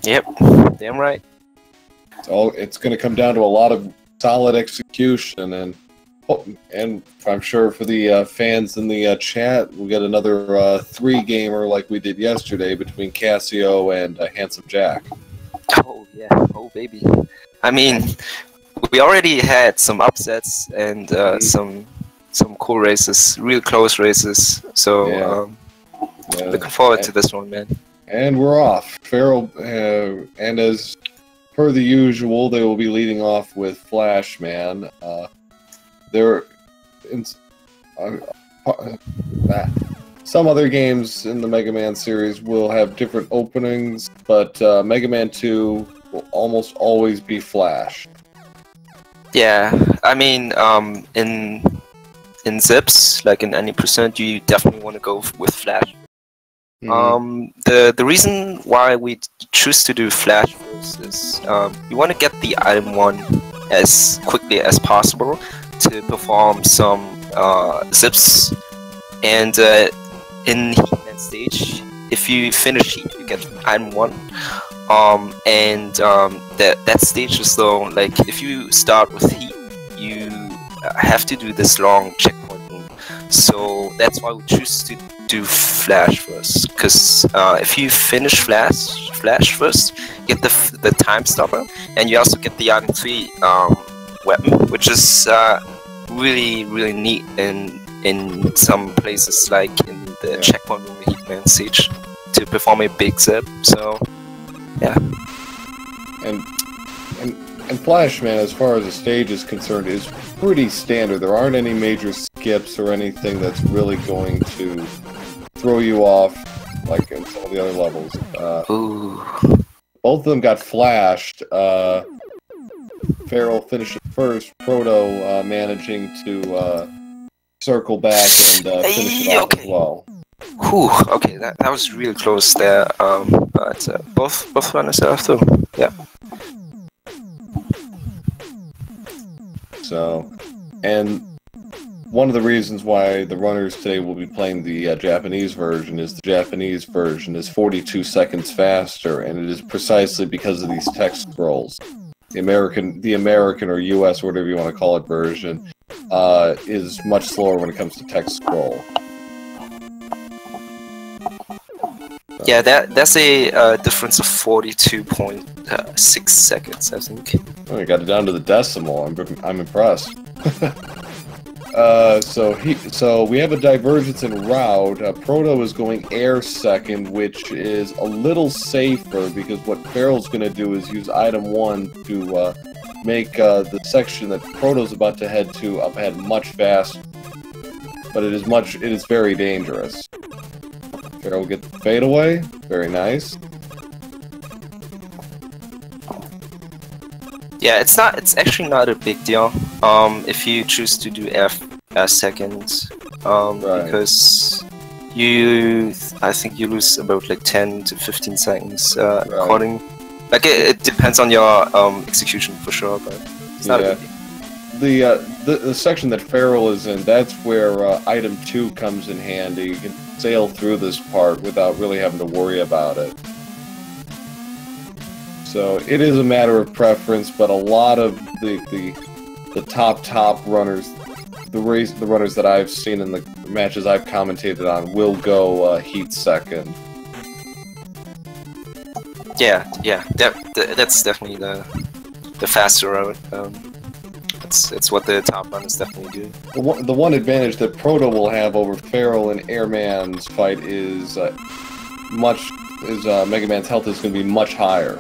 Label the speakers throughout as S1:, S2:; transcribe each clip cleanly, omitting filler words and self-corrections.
S1: Yep, damn right.
S2: It's going to come down to a lot of solid execution, and I'm sure for the fans in the chat, we'll get another 3-gamer like we did yesterday between Casio and Handsome Jack.
S1: Oh yeah, oh baby. I mean, we already had some upsets and some cool races, real close races. So looking forward to this one, man. And
S2: we're off. Feral, and as per the usual, they will be leading off with FeralPigMan. Some other games in the Mega Man series will have different openings, but Mega Man 2 will almost always be Flash.
S1: Yeah, I mean, in Zips, like in any percent, you definitely want to go with Flash. The reason why we choose to do Flash first is you want to get the item 1 as quickly as possible to perform some zips, and in Heatman stage, if you finish Heat, you get item 1, and that stage is though, like if you start with Heat, you have to do this long checkpoint move. So that's why we choose to do Flash first, because if you finish Flash first, you get the time stopper, and you also get the item 3 weapon, which is really neat in some places, like in the checkpoint room in Heatman stage, to perform a big zip. So yeah.
S2: And FeralPigMan, as far as the stage is concerned, is pretty standard. There aren't any major skips or anything that's really going to throw you off, like in some of the other levels. Both of them got flashed. Feral finishing first, Proto managing to circle back and finish it off as well.
S1: Whew, okay, that was real close there, but both runners are through. Yeah.
S2: So, and one of the reasons why the runners today will be playing the Japanese version is the Japanese version is 42 seconds faster, and it is precisely because of these text scrolls. The American or US, or whatever you want to call it, version is much slower when it comes to text scroll.
S1: Yeah, that's a difference of 42.6 seconds, I think.
S2: Oh, you got it down to the decimal. I'm impressed. So we have a divergence in route. Proto is going air second, which is a little safer because what Feral's going to do is use item 1 to make the section that Proto's about to head to up ahead much faster. But it is very dangerous. Feral will get the fadeaway. Very nice.
S1: Yeah, it's actually not a big deal if you choose to do F as seconds, because I think you lose about like 10 to 15 seconds according. Like it depends on your execution for sure, but it's not a big deal.
S2: The section that Feral is in, that's where item 2 comes in handy. You can sail through this part without really having to worry about it. So it is a matter of preference, but a lot of the top runners, the runners that I've seen in the matches I've commentated on, will go Heat second.
S1: Yeah, that's definitely the faster route. It's what the top runners definitely do.
S2: The one advantage that Proto will have over Feral in Airman's fight is Mega Man's health is going to be much higher.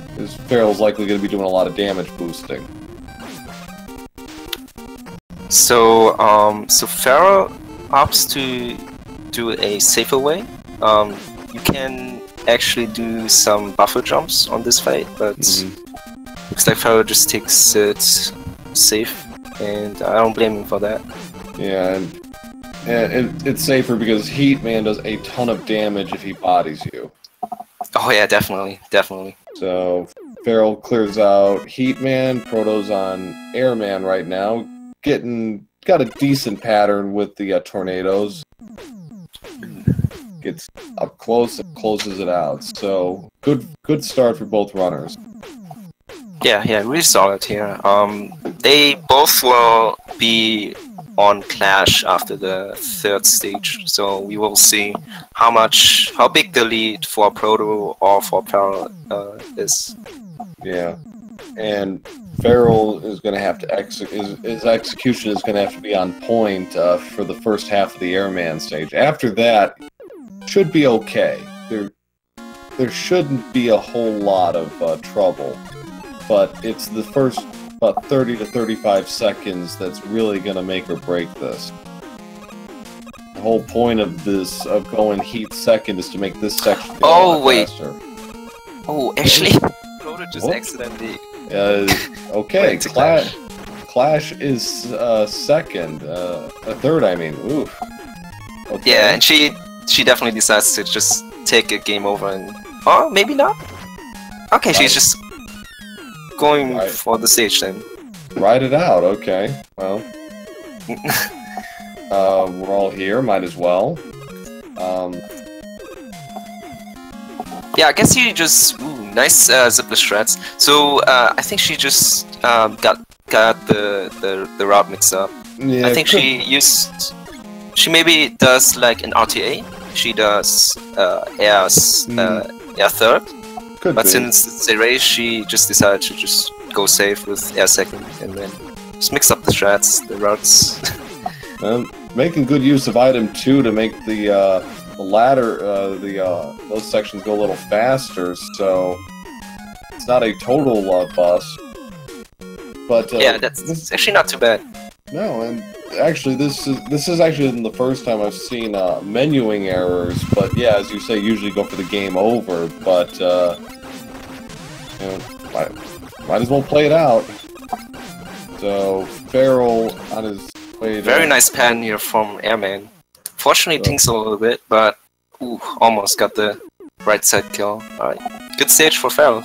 S2: Because Feral's likely going to be doing a lot of damage boosting.
S1: So Feral opts to do a safer way. You can actually do some buffer jumps on this fight, but looks like Feral just takes it safe, and I don't blame him for that.
S2: Yeah, and it's safer because Heatman does a ton of damage if he bodies you.
S1: Oh yeah, definitely.
S2: So Feral clears out Heatman, Proto's on Airman right now, got a decent pattern with the tornadoes. gets up close and closes it out. So good start for both runners.
S1: Yeah, really solid here. They both will be on Clash after the third stage, so we will see how big the lead for Proto or for Feral is.
S2: Yeah, and Feral is going to have to his execution is going to have to be on point for the first half of the Airman stage. After that, should be okay. There shouldn't be a whole lot of trouble, but it's the first about 30 to 35 seconds that's really going to make or break this. The whole point of going heat second is to make this section go a lot faster.
S1: Oh, actually, Proto just accidentally.
S2: Okay, Clash is second, third. I mean, oof. Okay.
S1: Yeah, and she definitely decides to just take a game over and maybe not. Okay, she's just going for the stage then.
S2: Ride it out. Okay, well, we're all here. Might as well.
S1: Yeah, I guess she just nice zipless shreds. So I think she just got the route mixed up.
S2: Yeah,
S1: I think she maybe does like an RTA. She does air third. But since it's a race, she just decided to just go safe with air second and then just mix up the strats, the routes.
S2: Making good use of item 2 to make the ladder, those sections go a little faster, so it's not a total bust. But
S1: yeah, that's actually not too bad.
S2: No, and actually, this is actually the first time I've seen menuing errors. But yeah, as you say, usually go for the game over. But might as well play it out. So Feral on his way.
S1: Very nice pan here from Airman. Fortunately, tinks a little bit, but almost got the right side kill. Alright, good stage for Feral.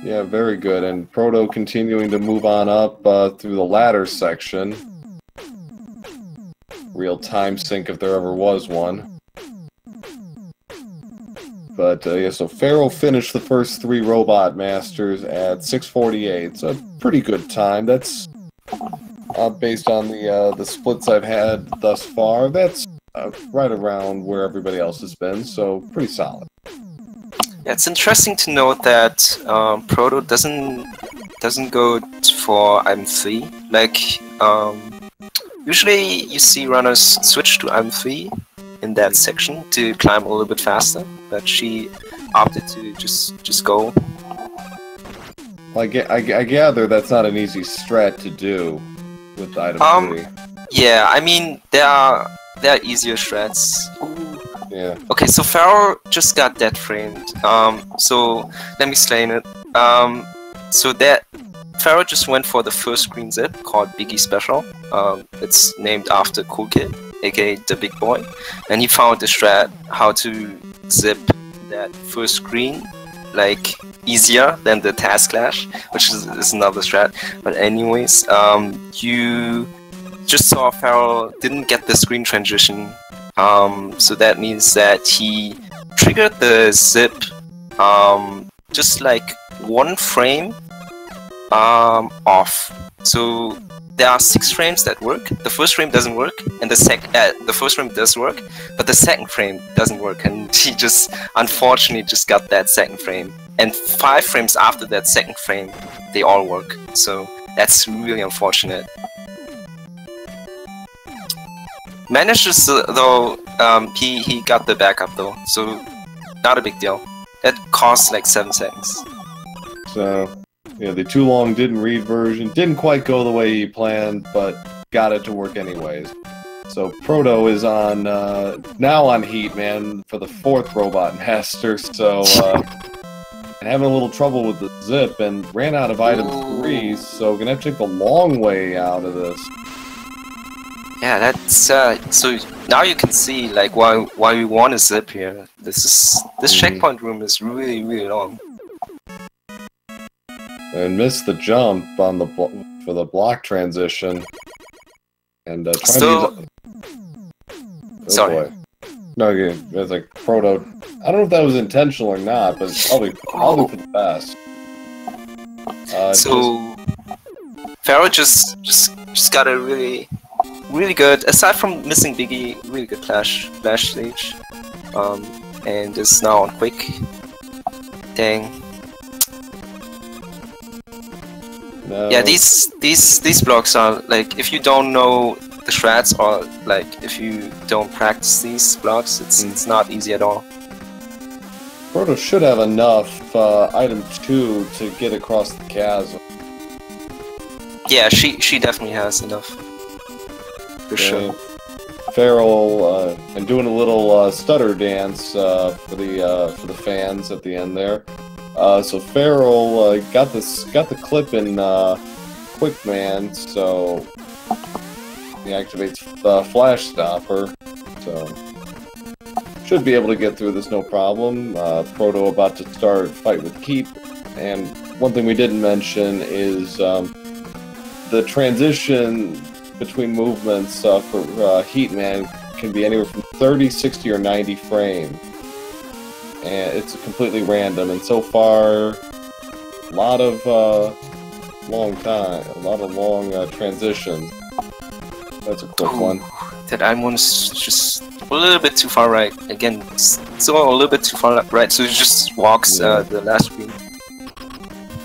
S2: Yeah, very good. And Proto continuing to move on up through the ladder section. Real time sync if there ever was one. But yeah, so Feral finished the first 3 Robot Masters at 6:48. It's a pretty good time. That's based on the splits I've had thus far. That's right around where everybody else has been, so pretty solid.
S1: Yeah, it's interesting to note that Proto doesn't go for item 3. Like usually you see runners switch to item 3 in that section to climb a little bit faster, but she opted to just go.
S2: I gather that's not an easy strat to do with item 3.
S1: Yeah, I mean there are easier strats.
S2: Yeah.
S1: Okay, so Feral just got dead framed. So let me explain it. So that Feral just went for the first green zip called Biggie Special. It's named after Cool Kid, aka the Big Boy, and he found the strat how to zip that first green like easier than the Task Clash, which is another strat. But anyways, you just saw Feral didn't get the screen transition. So that means that he triggered the zip just like 1 frame off. So there are 6 frames that work. The first frame doesn't work, and the first frame does work, but the second frame doesn't work, and he just unfortunately just got that second frame. And 5 frames after that second frame, they all work. So that's really unfortunate. Manages though, he got the backup though, so not a big deal. That costs like 7 seconds.
S2: So yeah, the too long didn't read version didn't quite go the way he planned, but got it to work anyways. So Proto is on now on heat, man, for the 4th Robot Master. So and having a little trouble with the zip and ran out of item 3, so gonna have to take the long way out of this.
S1: Yeah, that's so now you can see like why we want to zip here. This checkpoint room is really long.
S2: And missed the jump on the for the block transition. And trying to use...
S1: sorry.
S2: No, it's like Proto. I don't know if that was intentional or not, but it's probably for the best.
S1: So Feral just got a really good, aside from missing Biggie, really good flash stage, and is now on quick. Dang.
S2: No.
S1: Yeah, these blocks are like, if you don't know the shreds, or like if you don't practice these blocks, it's not easy at all.
S2: Proto should have enough item 2 to get across the chasm.
S1: Yeah, she definitely has enough. For sure.
S2: Feral and doing a little stutter dance for the fans at the end there. So Feral got the clip in QuickMan, so he activates the Flash Stopper. So should be able to get through this no problem. Proto about to start fight with Keep, and one thing we didn't mention is the transition between movements for Heatman can be anywhere from 30, 60, or 90 frames. And it's completely random, and so far, a lot of long transitions. That's a quick one.
S1: That item one is just a little bit too far right. Again, still a little bit too far right, so he just walks the last screen.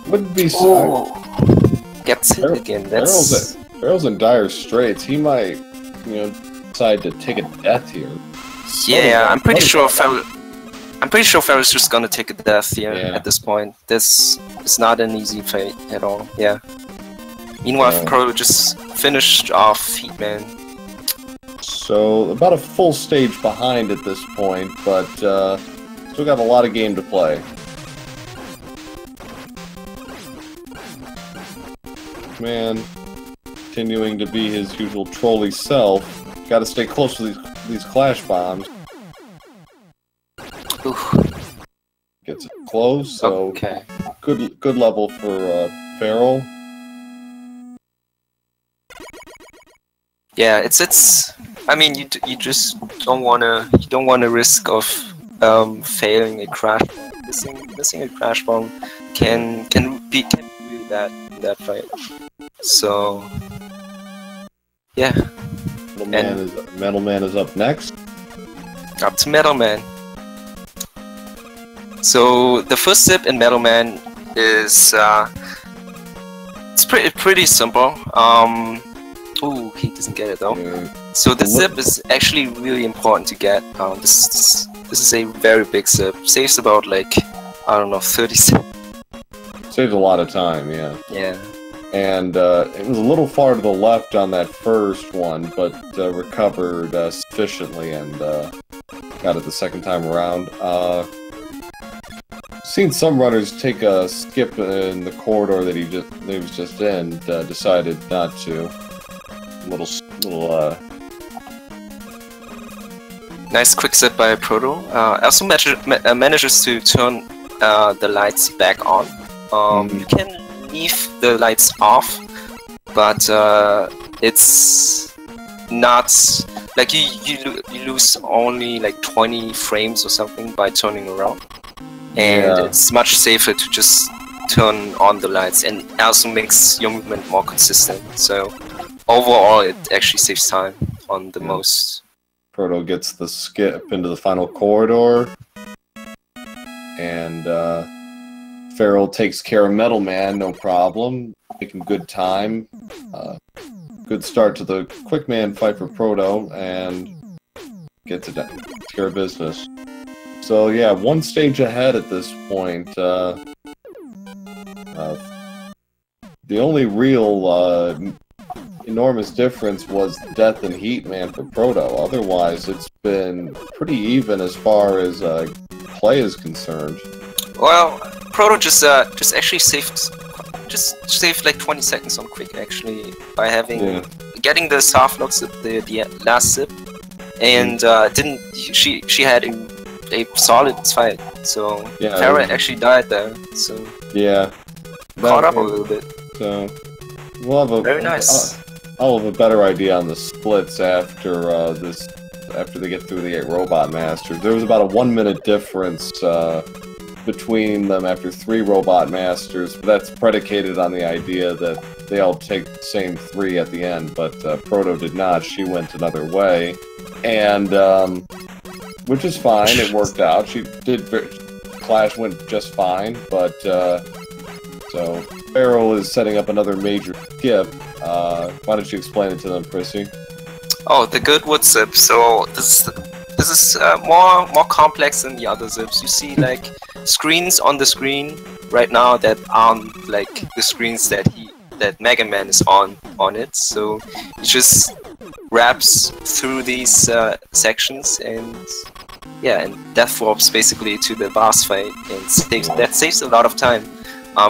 S2: Wouldn't be so.
S1: Gets hit again. That's
S2: Feral's in dire straits. He might, decide to take a death here.
S1: Yeah, I'm pretty sure Feral's just gonna take a death here at this point. This is not an easy fight at all. Yeah. Meanwhile, Proto just finished off Heatman.
S2: So about a full stage behind at this point, but still got a lot of game to play. Man, continuing to be his usual trolly self. Got to stay close to these clash bombs.
S1: Oof.
S2: Gets it close, so good level for Feral.
S1: Yeah, it's. I mean, you just don't wanna risk of failing a crash. Missing a crash bomb can be really bad in that fight. So yeah.
S2: Metal Man is up next.
S1: Up to Metal Man. So the first zip in Metal Man is it's pretty simple. Ooh, he doesn't get it though. So the zip is actually really important to get. This is a very big zip. Saves about like, I don't know, 30 seconds.
S2: Saves a lot of time, yeah.
S1: Yeah.
S2: And it was a little far to the left on that first one, but recovered sufficiently and got it the second time around. Seen some runners take a skip in the corridor that he was just in. Decided not to. Little
S1: nice quick zip by Proto. Also manages to turn the lights back on. You can leave the lights off, but it's not like you lose only like 20 frames or something by turning around, and it's much safer to just turn on the lights, and also makes your movement more consistent. So overall, it actually saves time on the most.
S2: Proto gets the skip into the final corridor, and Feral takes care of Metal Man, no problem. Making good time. Good start to the QuickMan fight for Proto, and gets it done. Takes care of business. So yeah, one stage ahead at this point. The only real enormous difference was death and Heatman for Proto. Otherwise, it's been pretty even as far as play is concerned.
S1: Well, Proto just actually saved like 20 seconds on quick actually by having getting the soft locks at the last zip, and she had a solid fight. So Feral actually died there. So caught up a little bit.
S2: So we'll have
S1: very nice.
S2: I'll have a better idea on the splits after this after they get through the 8 Robot Masters. There was about a 1-minute difference between them after 3 Robot Masters, but that's predicated on the idea that they all take the same 3 at the end, but Proto did not. She went another way, and which is fine, it worked out. She did, Clash went just fine, but so Feral is setting up another major skip. Why don't you explain it to them, Prissy?
S1: Oh, the Goodwood zip. So this is more complex than the other zips. You see like screens on the screen right now that aren't like the screens that Mega Man is on it. So it just wraps through these sections, and yeah, and death warps basically to the boss fight, and that saves a lot of time.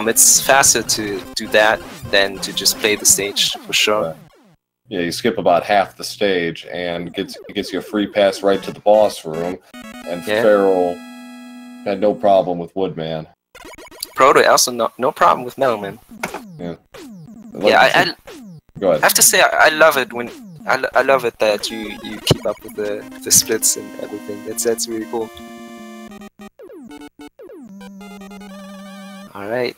S1: It's faster to do that than to just play the stage, for sure.
S2: Right. Yeah, you skip about half the stage, and it gets you a free pass right to the boss room, and yeah. Feral had no problem with Woodman.
S1: Proto also no problem with Metalman.
S2: Yeah.
S1: Yeah,
S2: Go ahead.
S1: I have to say I love it when I love it that you keep up with the splits and everything. That's really cool. All right.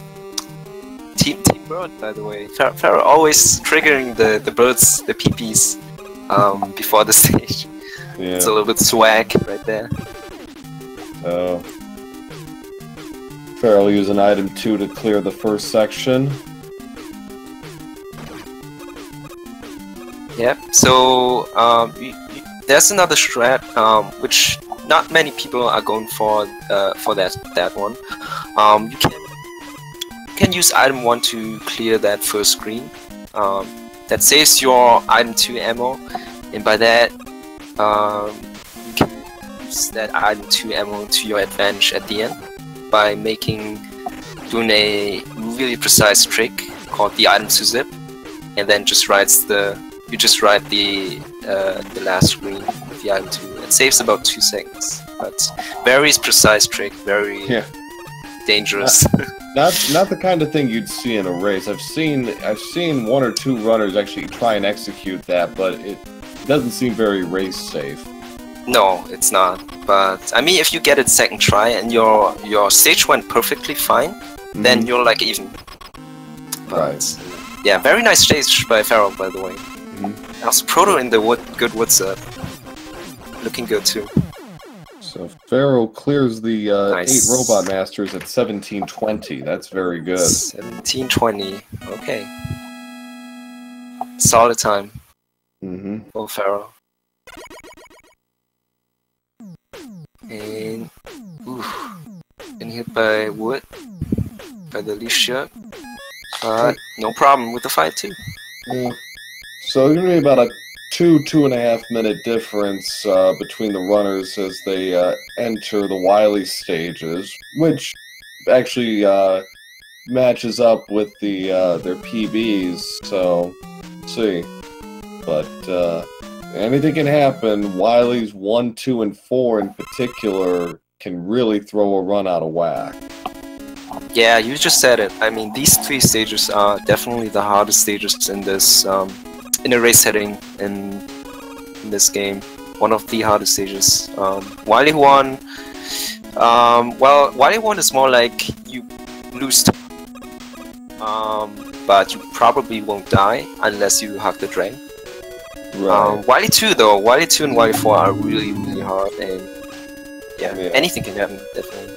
S1: Team Bird, by the way. Feral always triggering the birds, the peepees, before the stage.
S2: Yeah.
S1: It's a little bit swag right there.
S2: So Feral using item 2 to clear the first section. Yep.
S1: So there's another strat which not many people are going for that one. You can use item 1 to clear that first screen. That saves your item 2 ammo, and by that you can use that item 2 ammo to your advantage at the end by doing a really precise trick called the item 2 zip, and then you just write the last screen with the item 2. It saves about 2 seconds, but very precise trick, very dangerous.
S2: Not the kind of thing you'd see in a race. I've seen 1 or 2 runners actually try and execute that, but it doesn't seem very race safe.
S1: No, it's not. But I mean, if you get it second try and your stage went perfectly fine, then you're like even. But,
S2: right.
S1: Yeah, very nice stage by Feral, by the way. Also, Proto in the good woods looking good too.
S2: So Feral clears the
S1: nice.
S2: 8 Robot Masters at 17:20. That's very good.
S1: 17:20. Okay. Solid time. For Feral. And been hit by wood, by the leaf shirt, but no problem with the fight too.
S2: So there's gonna be about a 2.5 minute difference between the runners as they enter the Wily stages, which actually matches up with their PBs. So let's see, but anything can happen. Wily's 1, 2, and 4 in particular can really throw a run out of whack.
S1: Yeah, you just said it. I mean, these 3 stages are definitely the hardest stages in this in a race setting in this game. One of the hardest stages. Wily 1. Well, Wily 1 is more like you lose time, but you probably won't die unless you hug the drain.
S2: Right.
S1: Wily 2 though, Wily 2 and Wily 4 are really, really hard, and yeah, anything can happen, definitely.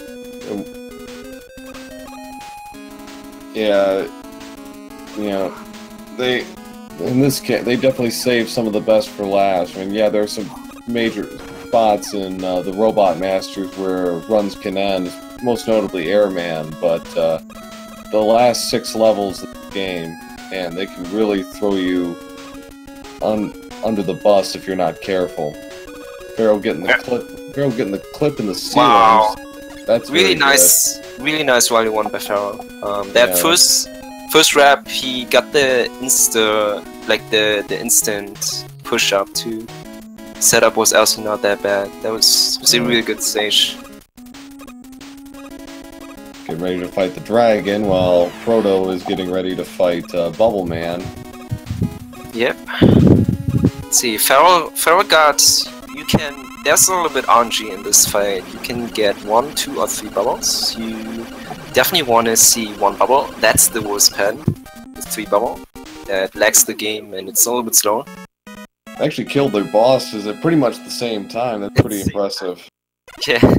S2: Yeah, in this case, they definitely saved some of the best for last. I mean, yeah, there are some major spots in the Robot Masters where runs can end, most notably Airman, but the last 6 levels of the game, man, they can really throw you under the bus if you're not careful. Feral getting the clip in the ceilings.
S1: Wow.
S2: That's
S1: really nice.
S2: Good.
S1: Really nice Wily 1 by Feral. That first rap, he got the instant push up too. Setup was also not that bad. That was a really good stage.
S2: Getting ready to fight the dragon while Proto is getting ready to fight Bubble Man.
S1: Yep. Let's see, Feral got, you can. There's a little bit RNG in this fight. You can get 1, 2, or 3 bubbles. You definitely want to see 1 bubble. That's the worst pen. The 3 bubble. That lags the game and it's a little bit slower.
S2: Actually killed their bosses at pretty much the same time. That's pretty impressive.
S1: Yeah.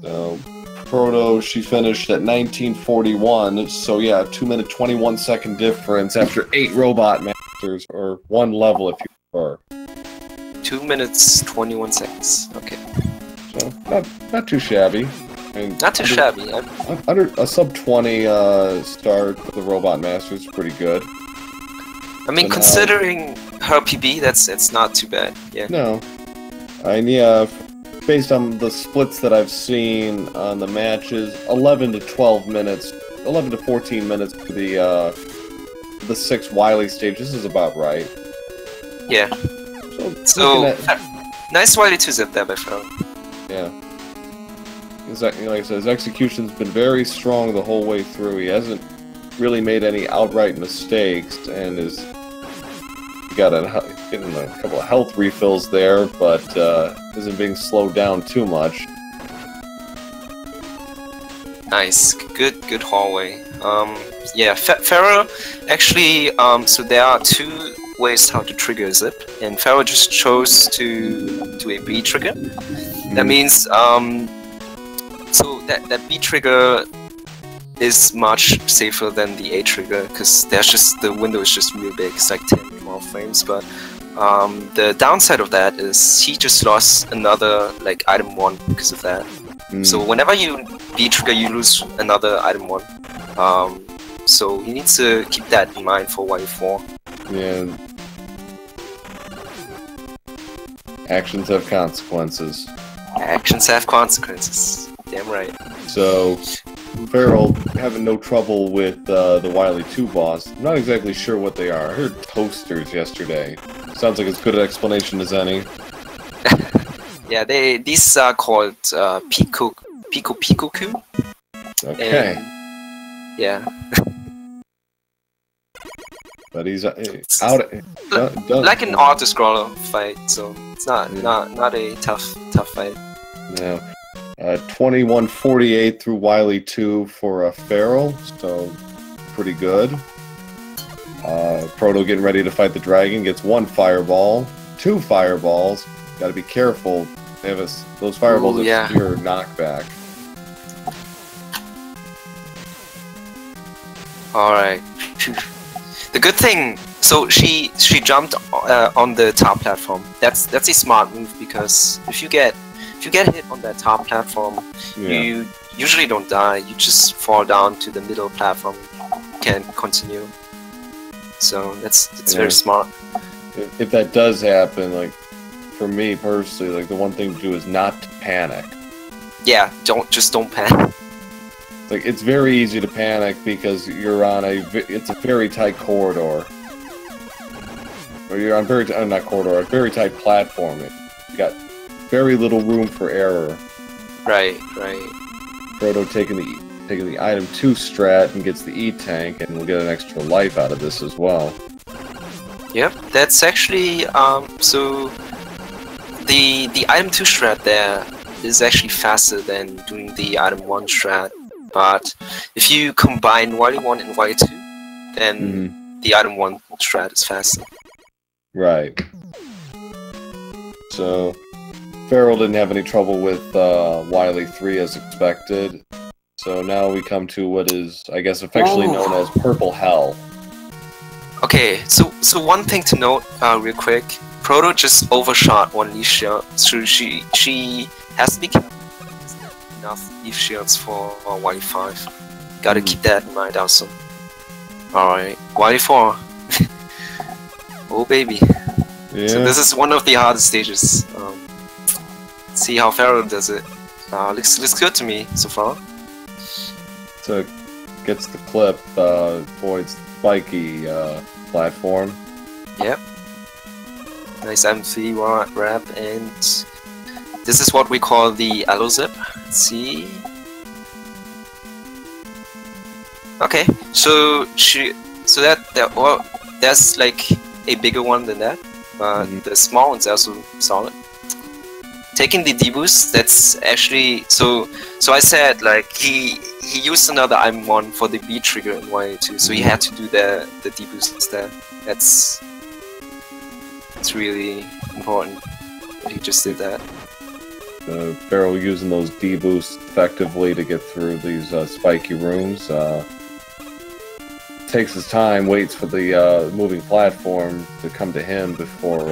S2: So, Proto, she finished at 1941. So yeah, 2-minute 21-second difference after 8 robot masters, or 1 level if you prefer.
S1: 2 minutes 21 seconds. Okay.
S2: So not too shabby. I mean,
S1: Not too shabby.
S2: Under a sub 20 start for the robot masters is pretty good.
S1: I mean,
S2: So
S1: considering her PB, that's not too bad. Yeah.
S2: No, and yeah, based on the splits that I've seen on the matches, 11 to 12 minutes, 11 to 14 minutes for the 6 Wily stage. This is about right.
S1: Yeah. So nice Wily 2 zip there by Feral.
S2: Yeah. Like I said, his execution's been very strong the whole way through. He hasn't really made any outright mistakes, and he got getting a couple of health refills there, but isn't being slowed down too much.
S1: Nice, good hallway. Yeah, Feral actually. So there are 2 ways how to trigger a zip, and Feral just chose to do a B trigger. That means so that B trigger is much safer than the A trigger, because the window is just real big. It's like 10 more frames. But the downside of that is he just lost another like item 1 because of that. So whenever you B trigger, you lose another item 1. So you need to keep that in mind for Y4.
S2: Yeah. Actions have consequences.
S1: Actions have consequences. Damn right.
S2: So, Feral having no trouble with the Wily 2 boss. I'm not exactly sure what they are. I heard toasters yesterday. Sounds like as good an explanation as any.
S1: Yeah, these are called Pikoku.
S2: Okay.
S1: And, yeah.
S2: But he's out.
S1: Like an auto-scroller fight, so it's not a tough fight.
S2: No. 21:48 through Wily 2 for Feral, so pretty good. Proto getting ready to fight the dragon, gets 1 fireball, 2 fireballs. Got to be careful. They have those fireballs are pure knockback.
S1: All right. The good thing, so she jumped on the top platform. That's a smart move, because if you get hit on that top platform, you usually don't die. You just fall down to the middle platform. You can't continue. So that's very smart.
S2: If that does happen, like for me personally, like the one thing to do is not to panic.
S1: Yeah, don't panic.
S2: Like it's very easy to panic because you're on it's a very tight corridor, or you're on a very tight platform. You got very little room for error.
S1: Right.
S2: Proto taking the item 2 strat and gets the E-tank, and we'll get an extra life out of this as well.
S1: Yep, that's actually so the item 2 strat there is actually faster than doing the item 1 strat. But if you combine Wily 1 and Wily 2, then the item 1 strat is faster.
S2: Right. So Feral didn't have any trouble with Wily 3 as expected. So now we come to what is, I guess, affectionately known as Purple Hell.
S1: Okay, so one thing to note real quick, Proto just overshot 1 leaf shield, so she has to be careful. Enough leaf shields for Wily 5. Gotta keep that in mind also. Alright, Wily 4. Oh baby. Yeah. So this is one of the hardest stages. See how Feral does it. Looks good to me so far.
S2: So gets the clip, avoids the spiky platform.
S1: Yep. Nice M3 wrap, and this is what we call the allo zip. Let's see. Okay, so there's like a bigger one than that, but the small one's also solid. Taking the deboost, that's actually so I said like he used another item 1 for the B trigger in Y2, so he had to do the deboost instead. It's really important that he just did that.
S2: Feral using those deboosts effectively to get through these spiky rooms. Takes his time, waits for the moving platform to come to him before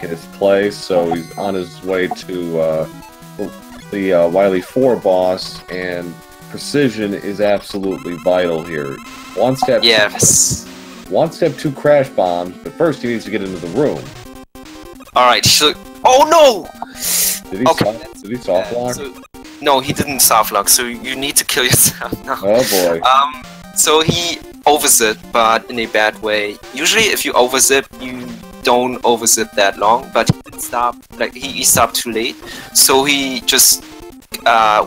S2: get his place, so he's on his way to the Wily 4 boss, and precision is absolutely vital here. Wants to have 2 crash bombs, but first he needs to get into the room.
S1: Alright, so... Oh no!
S2: Did he soft lock?
S1: No, he didn't soft lock, so you need to kill yourself now.
S2: Oh boy.
S1: So he overzip, but in a bad way. Usually if you overzip, you don't overzip that long, but he didn't stop, like he stopped too late, so he just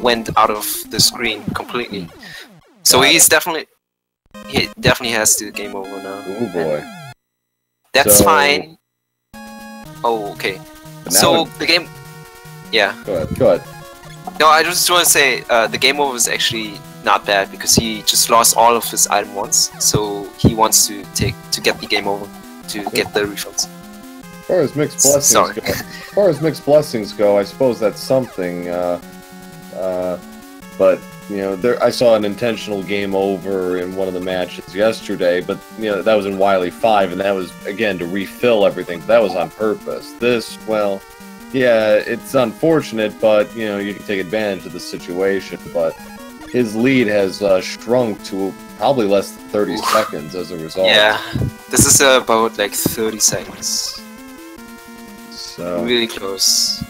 S1: went out of the screen completely. So he definitely has to game over now.
S2: Oh boy.
S1: That's fine. Oh, okay. So the game, yeah.
S2: Go ahead.
S1: No, I just want to say the game over is actually not bad because he just lost all of his item once, so he wants to get the game over to get the refunds.
S2: As far as mixed blessings go, I suppose that's something. But you know, I saw an intentional game over in one of the matches yesterday, but you know that was in Wily 5, and that was again to refill everything. That was on purpose. This, well, yeah, it's unfortunate, but you know you can take advantage of the situation. But his lead has shrunk to probably less than 30 seconds as a result.
S1: Yeah, this is about like 30 seconds.
S2: So
S1: really close.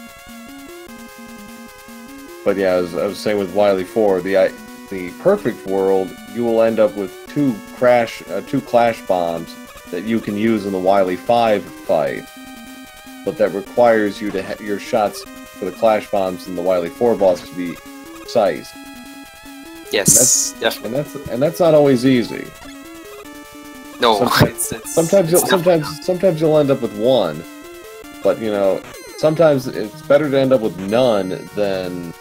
S2: But yeah, as I was saying with Wily 4, the perfect world, you will end up with two clash bombs that you can use in the Wily 5 fight. But that requires you to your shots for the clash bombs in the Wily 4 boss to be precise.
S1: Yes, definitely.
S2: And that's not always easy.
S1: No,
S2: sometimes you'll end up with one, but you know, sometimes it's better to end up with none than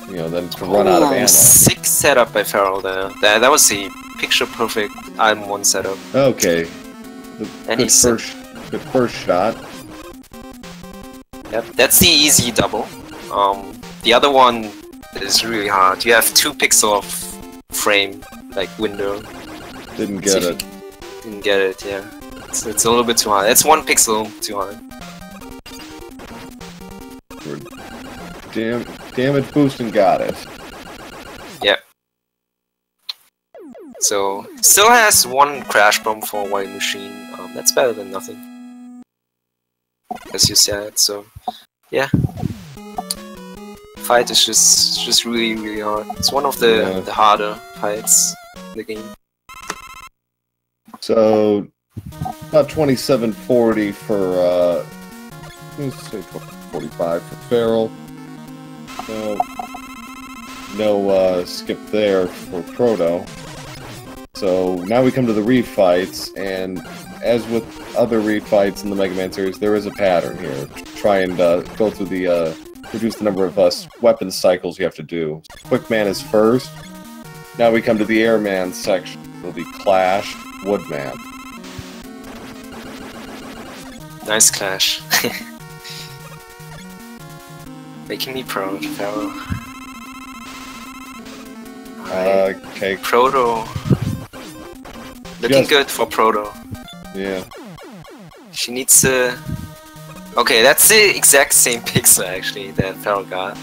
S2: than to run out of ammo.
S1: Sick setup by Feral there. That was the picture perfect item 1 setup.
S2: Okay. Good first shot.
S1: Yep, that's the easy double. The other one is really hard. You have 2 pixel of frame, like window.
S2: Didn't get it.
S1: Didn't get it, yeah. It's a little bit too hard. That's 1 pixel too hard.
S2: Damage boost and got it.
S1: Yep. So, still has 1 crash bomb for White Machine. That's better than nothing, as you said. So, yeah. Fight is just really, really hard. It's one of the harder fights in the game. So,
S2: about 2740 for let's say 45 for Feral. No skip there for Proto. So now we come to the refights, and as with other refights in the Mega Man series, there is a pattern here. Try and go through the reduce the number of weapon cycles you have to do. Quickman is first. Now we come to the Airman section. It'll be Clash, Woodman.
S1: Nice clash. Making me proud, Feral.
S2: Okay.
S1: Proto. Looking good for Proto.
S2: Yeah.
S1: She needs to... Okay, that's the exact same pixel actually that Feral got.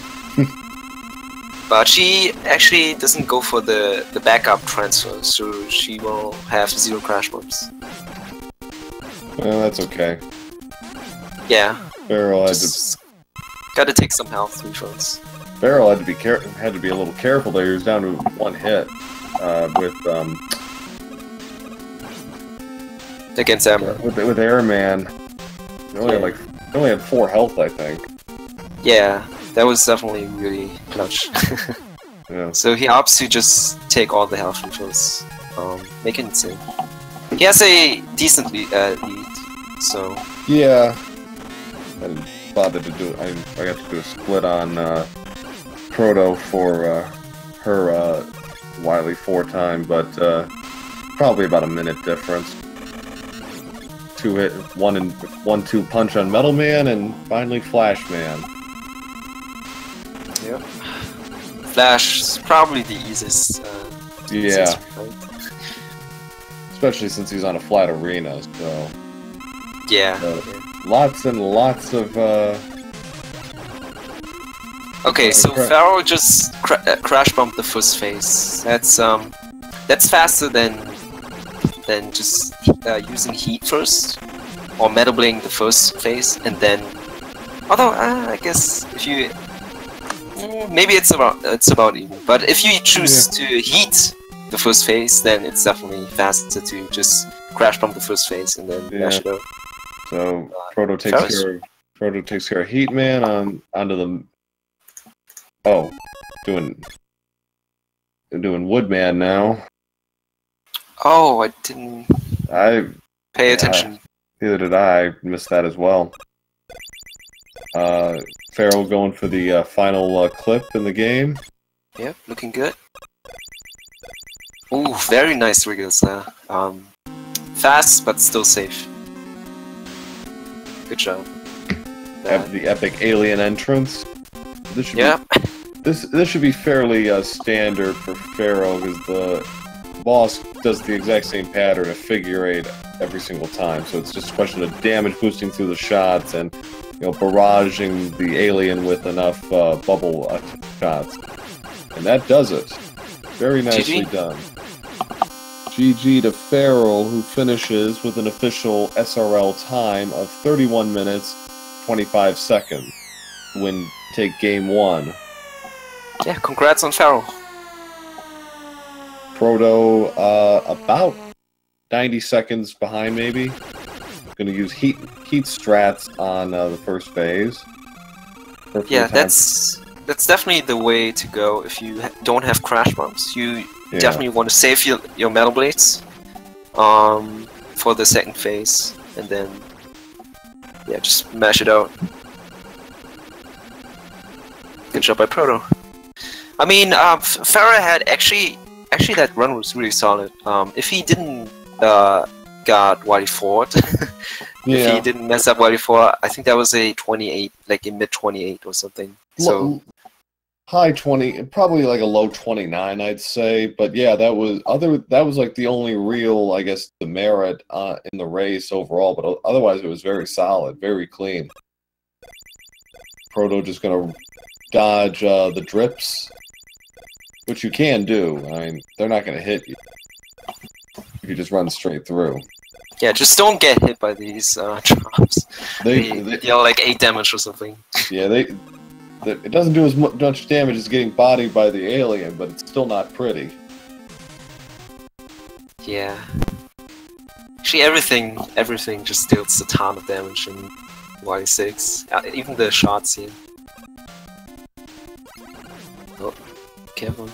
S1: But she actually doesn't go for the backup transfer, so she will have 0 crash bombs.
S2: Well, that's okay.
S1: Yeah.
S2: Feral
S1: gotta take some health refunds.
S2: Feral had to be a little careful there. He was down to 1 hit
S1: against Emma.
S2: With Airman. He only had 4 health, I think.
S1: Yeah, that was definitely really clutch.
S2: Yeah.
S1: So he opts to just take all the health refunds. Make it insane. He has a decent lead, So
S2: yeah, I didn't bother to do it. I got to do a split on Proto for her Wily 4 time, but probably about a minute difference. 2-hit, 1-2 punch on Metal Man, and finally Flash Man.
S1: yep. Flash is probably the easiest.
S2: Yeah.
S1: Fight.
S2: Especially since he's on a flat arena, so...
S1: Yeah.
S2: Lots and lots of,
S1: Okay, so Feral just crash bumped the first phase. That's faster than just using heat first, or Metal Bling the first phase, and then... Although, I guess if you... maybe it's about even. But if you choose to heat the first phase, then it's definitely faster to just crash bump the first phase and then mash it out.
S2: So Proto takes care of Heat Man onto the doing Woodman now.
S1: Oh, I didn't pay attention.
S2: Neither did I. Missed that as well. Feral going for the final clip in the game.
S1: Yep, looking good. Ooh, very nice triggers there. Fast, but still safe. Good job.
S2: The epic alien entrance. This should this should be fairly standard for Feral, because the boss does the exact same pattern of figure 8 every single time. So it's just a question of damage boosting through the shots and barraging the alien with enough bubble shots, and that does it. Very nicely done. GG to Feral, who finishes with an official SRL time of 31 minutes, 25 seconds. Take game 1.
S1: Yeah, congrats on Feral.
S2: Proto, about 90 seconds behind, maybe. Going to use heat strats on the first phase.
S1: Yeah, that's definitely the way to go if you don't have crash bumps. You definitely want to save your Metal Blades for the second phase, and then just mash it out. Good job by Proto. I mean, Farah had actually that run was really solid. If he didn't got Wily Ford, if he didn't mess up Wily Ford, I think that was a 28, like a mid 28 or something. So
S2: high 20, probably like a low 29, I'd say. But yeah, that was like the only real, I guess, demerit in the race overall. But otherwise, it was very solid, very clean. Proto just gonna dodge the drips, which you can do. I mean, they're not gonna hit you if you just run straight through.
S1: Yeah, just don't get hit by these drops. They deal like 8 damage or something. Yeah,
S2: it doesn't do as much damage as getting bodied by the alien, but it's still not pretty.
S1: Yeah. Actually, everything just deals a ton of damage in Y6. Even the shots here. Oh, careful.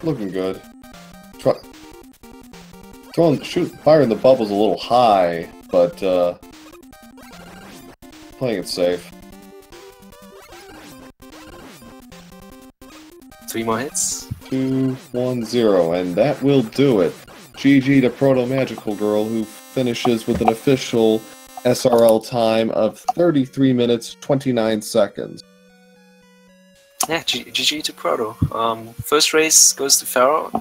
S2: Looking good. Firing the bubbles a little high, but playing it safe.
S1: 3 more hits.
S2: 2, 1, 0, and that will do it. GG to protomagicalgirl, who finishes with an official SRL time of 33 minutes, 29 seconds.
S1: Yeah, GG to Proto. First race goes to Feral.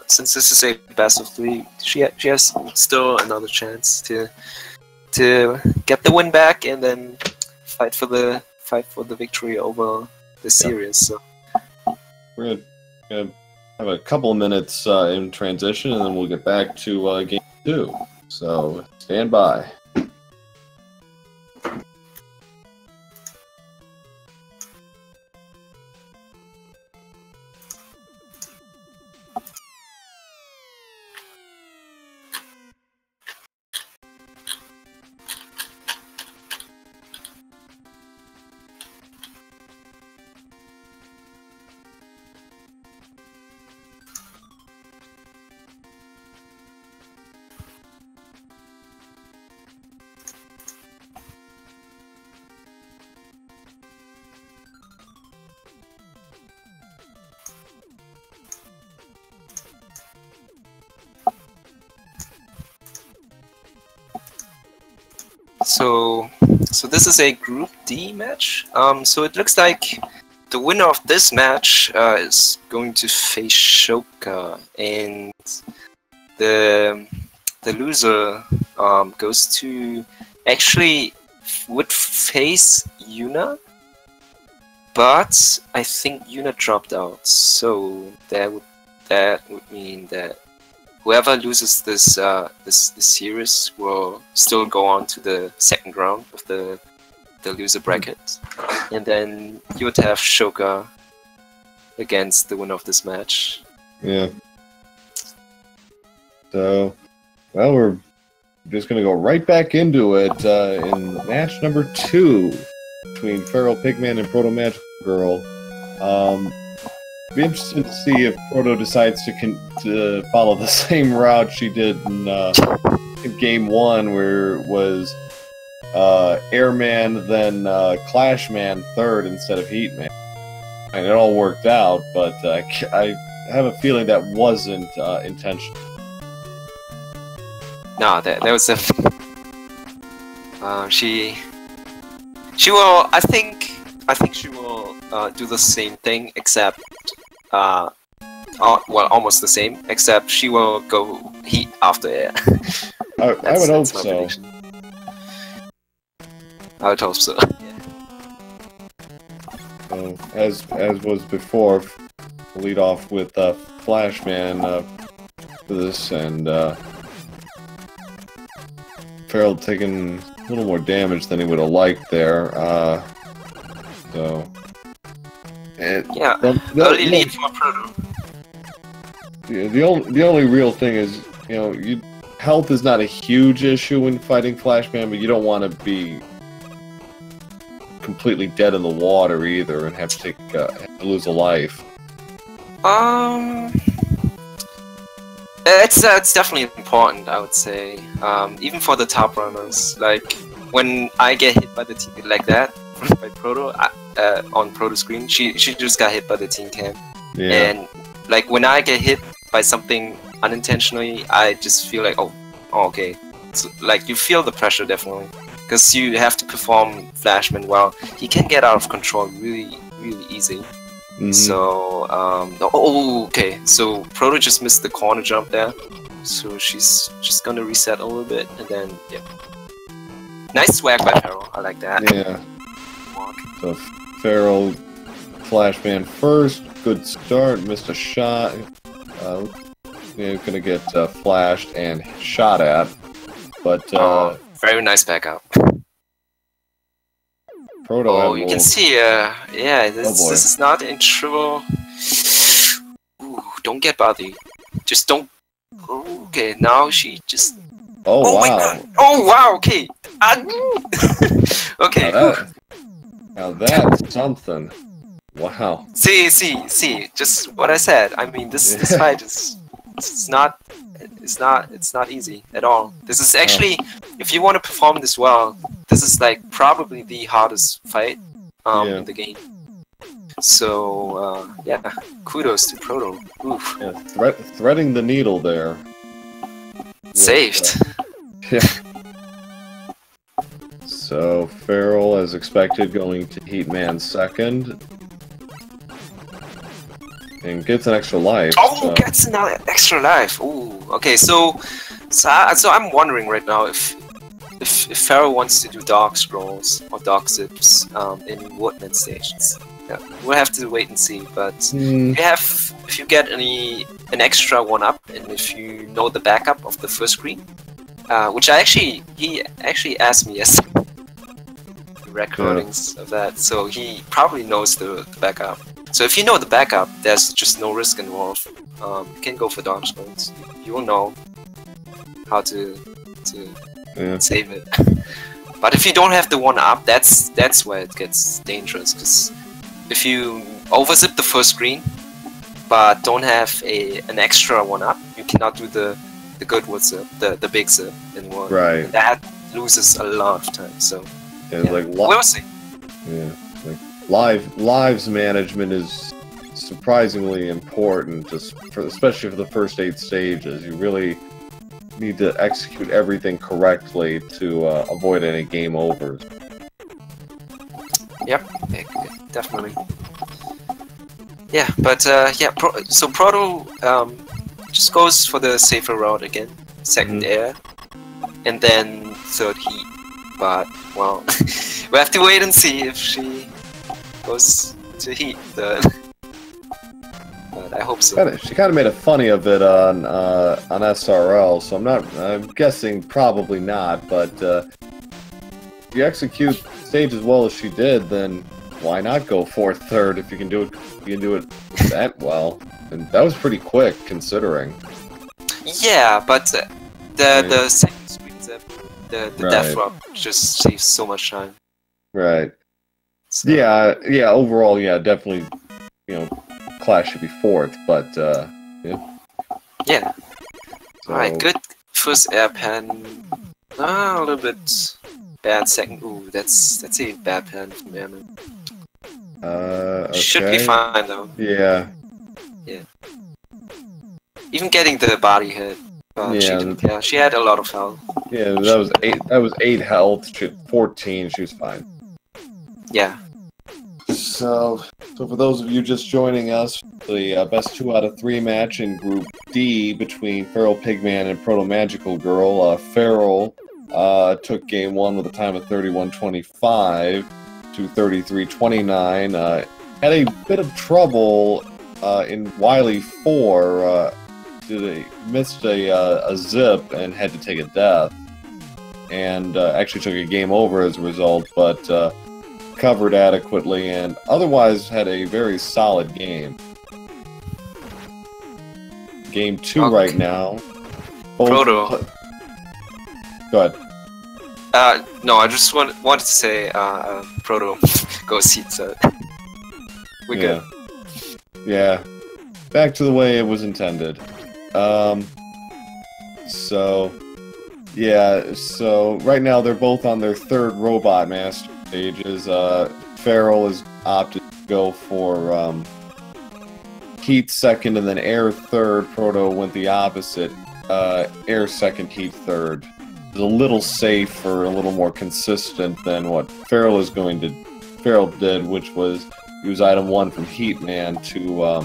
S1: Since this is a best of 3, she has still another chance to get the win back and then fight for the victory over the series. So
S2: we're gonna have a couple of minutes in transition, and then we'll get back to game 2. So stand by.
S1: So this is a Group D match. So it looks like the winner of this match is going to face Shoka, and the loser goes to actually would face Yuna, but I think Yuna dropped out. So that would mean that whoever loses this this series will still go on to the second round of the loser bracket, and then you would have Shoka against the winner of this match.
S2: Yeah. So, well, we're just gonna go right back into it in match number 2 between FeralPigMan and protomagicalgirl. Be interested to see if Proto decides to follow the same route she did in game 1, where it was Airman, then Clashman third instead of Heatman. And it all worked out, but I have a feeling that wasn't intentional.
S1: No, that was a. She will. I think she will do the same thing, except well, almost the same, except she will go Heat after Air.
S2: I would hope so.
S1: I would hope so.
S2: As was before, lead off with Flashman for this, and Feral taking a little more damage than he would have liked there. So, and
S1: yeah, early lead for Proto.
S2: The only real thing is, you know, health is not a huge issue when fighting Flashman, but you don't want to be completely dead in the water either and have to lose a life.
S1: It's definitely important, I would say. Even for the top runners, like when I get hit by the team like that by Proto on Proto screen, she just got hit by the team cam, and like when I get hit by something unintentionally, I just feel like oh okay, so, like you feel the pressure definitely. Because you have to perform Flashman well. He can get out of control really easy.
S2: Mm-hmm.
S1: So, okay. So Proto just missed the corner jump there. So she's just gonna reset a little bit, and then, yeah. Nice swag by Feral. I like that.
S2: Yeah. So Feral, Flashman first. Good start. Missed a shot. Gonna get flashed and shot at. But,
S1: very nice back up.
S2: Proto
S1: you can see, yeah, this is not in trouble. Ooh, don't get body. Just don't. Okay, now she just.
S2: Oh wow!
S1: My God. Oh wow! Okay. Okay.
S2: Now that's something. Wow.
S1: See. Just what I said. I mean, this fight is. It's not easy at all. This is actually, if you want to perform this well, this is like probably the hardest fight in the game. So yeah, kudos to Proto. Oof.
S2: Yeah, threading the needle there.
S1: Saved.
S2: Yeah. So Feral, as expected, going to Heatman second. And gets an extra life.
S1: Oh, gets another extra life. Ooh, okay. So I'm wondering right now if Feral wants to do dark scrolls or dark zips in Woodman stations. Yeah, we'll have to wait and see. But if you get an extra 1-up, and if you know the backup of the first screen, which he actually asked me yesterday, the recordings of that, so he probably knows the backup. So if you know the backup, there's just no risk involved. You can go for dark scrolls. You will know how to save it. But if you don't have the 1-up, that's where it gets dangerous. Because if you overzip the first screen, but don't have an extra 1-up, you cannot do the good wood zip, the big zip in one.
S2: Right.
S1: And that loses a lot of time. So
S2: like
S1: we'll see.
S2: Yeah. Lives management is surprisingly important, especially for the first 8 stages. You really need to execute everything correctly to avoid any game overs.
S1: Yep, definitely. Yeah, but yeah, so Proto just goes for the safer route again, second air, and then third heat. But well, we have to wait and see if she goes to heat third. But I hope so.
S2: She kind of made a funny of it on SRL, so I'm guessing probably not. But if you execute the stage as well as she did, then why not go fourth, third if you can do it? You can do it that well, and that was pretty quick considering.
S1: Yeah, but the second screen zip, the death drop just saves so much time.
S2: Right.
S1: So.
S2: Yeah. Overall, yeah, definitely. Clash should be fourth, but yeah.
S1: Yeah.
S2: So,
S1: Alright, good first air pen. A little bit bad second. Ooh, that's a bad pen from Airman.
S2: Okay.
S1: Should be fine though.
S2: Yeah.
S1: Yeah. Even getting the body hit, she didn't care. She had a lot of health.
S2: Yeah, that was 8. That was 8 health. She had 14. She was fine.
S1: Yeah.
S2: So for those of you just joining us, the best 2 out of 3 match in Group D between FeralPigMan and protomagicalgirl. Feral took game 1 with a time of 31:25 to 33:29. Had a bit of trouble in Wily 4. Missed a zip and had to take a death, and actually took a game over as a result, but covered adequately and otherwise had a very solid game. Game 2 right now.
S1: Proto.
S2: Go ahead.
S1: No, I just wanted to say Proto goes heat third. We're good.
S2: Yeah. Back to the way it was intended. So right now they're both on their 3rd Robot Master stages. Feral has opted to go for heat second and then air third. Proto went the opposite. Air second, heat third. It's a little safer, a little more consistent than what Feral did, which was use item 1 from Heatman to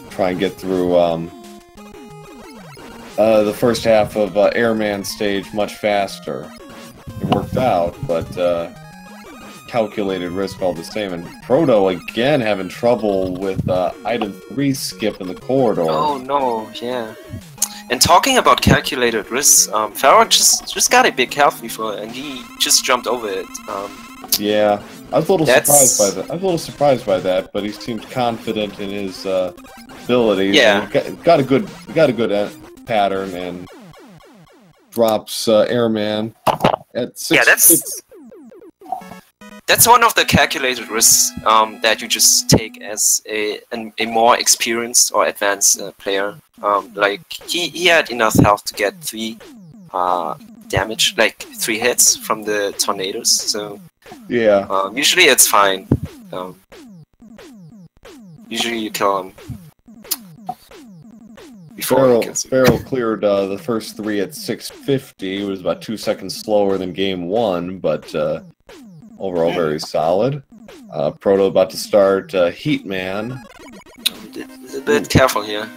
S2: try and get through the first half of Airman stage much faster. It worked out, but calculated risk all the same. And Proto again having trouble with item 3 skip in the corridor.
S1: Oh no, yeah. And talking about calculated risks, Feral just got a big health before, and he just jumped over it.
S2: Yeah, I was a little surprised by that. I was a little surprised by that, but he seemed confident in his abilities.
S1: Yeah,
S2: got a good pattern and drops Airman at 6.
S1: Yeah, that's one of the calculated risks that you just take as a more experienced or advanced player. Like he had enough health to get 3 damage, like 3 hits from the tornadoes. So
S2: yeah,
S1: usually it's fine. Usually you kill him.
S2: Feral cleared the first 3 at 650. It was about 2 seconds slower than game 1, but overall very solid. Proto about to start Heatman.
S1: A bit careful here.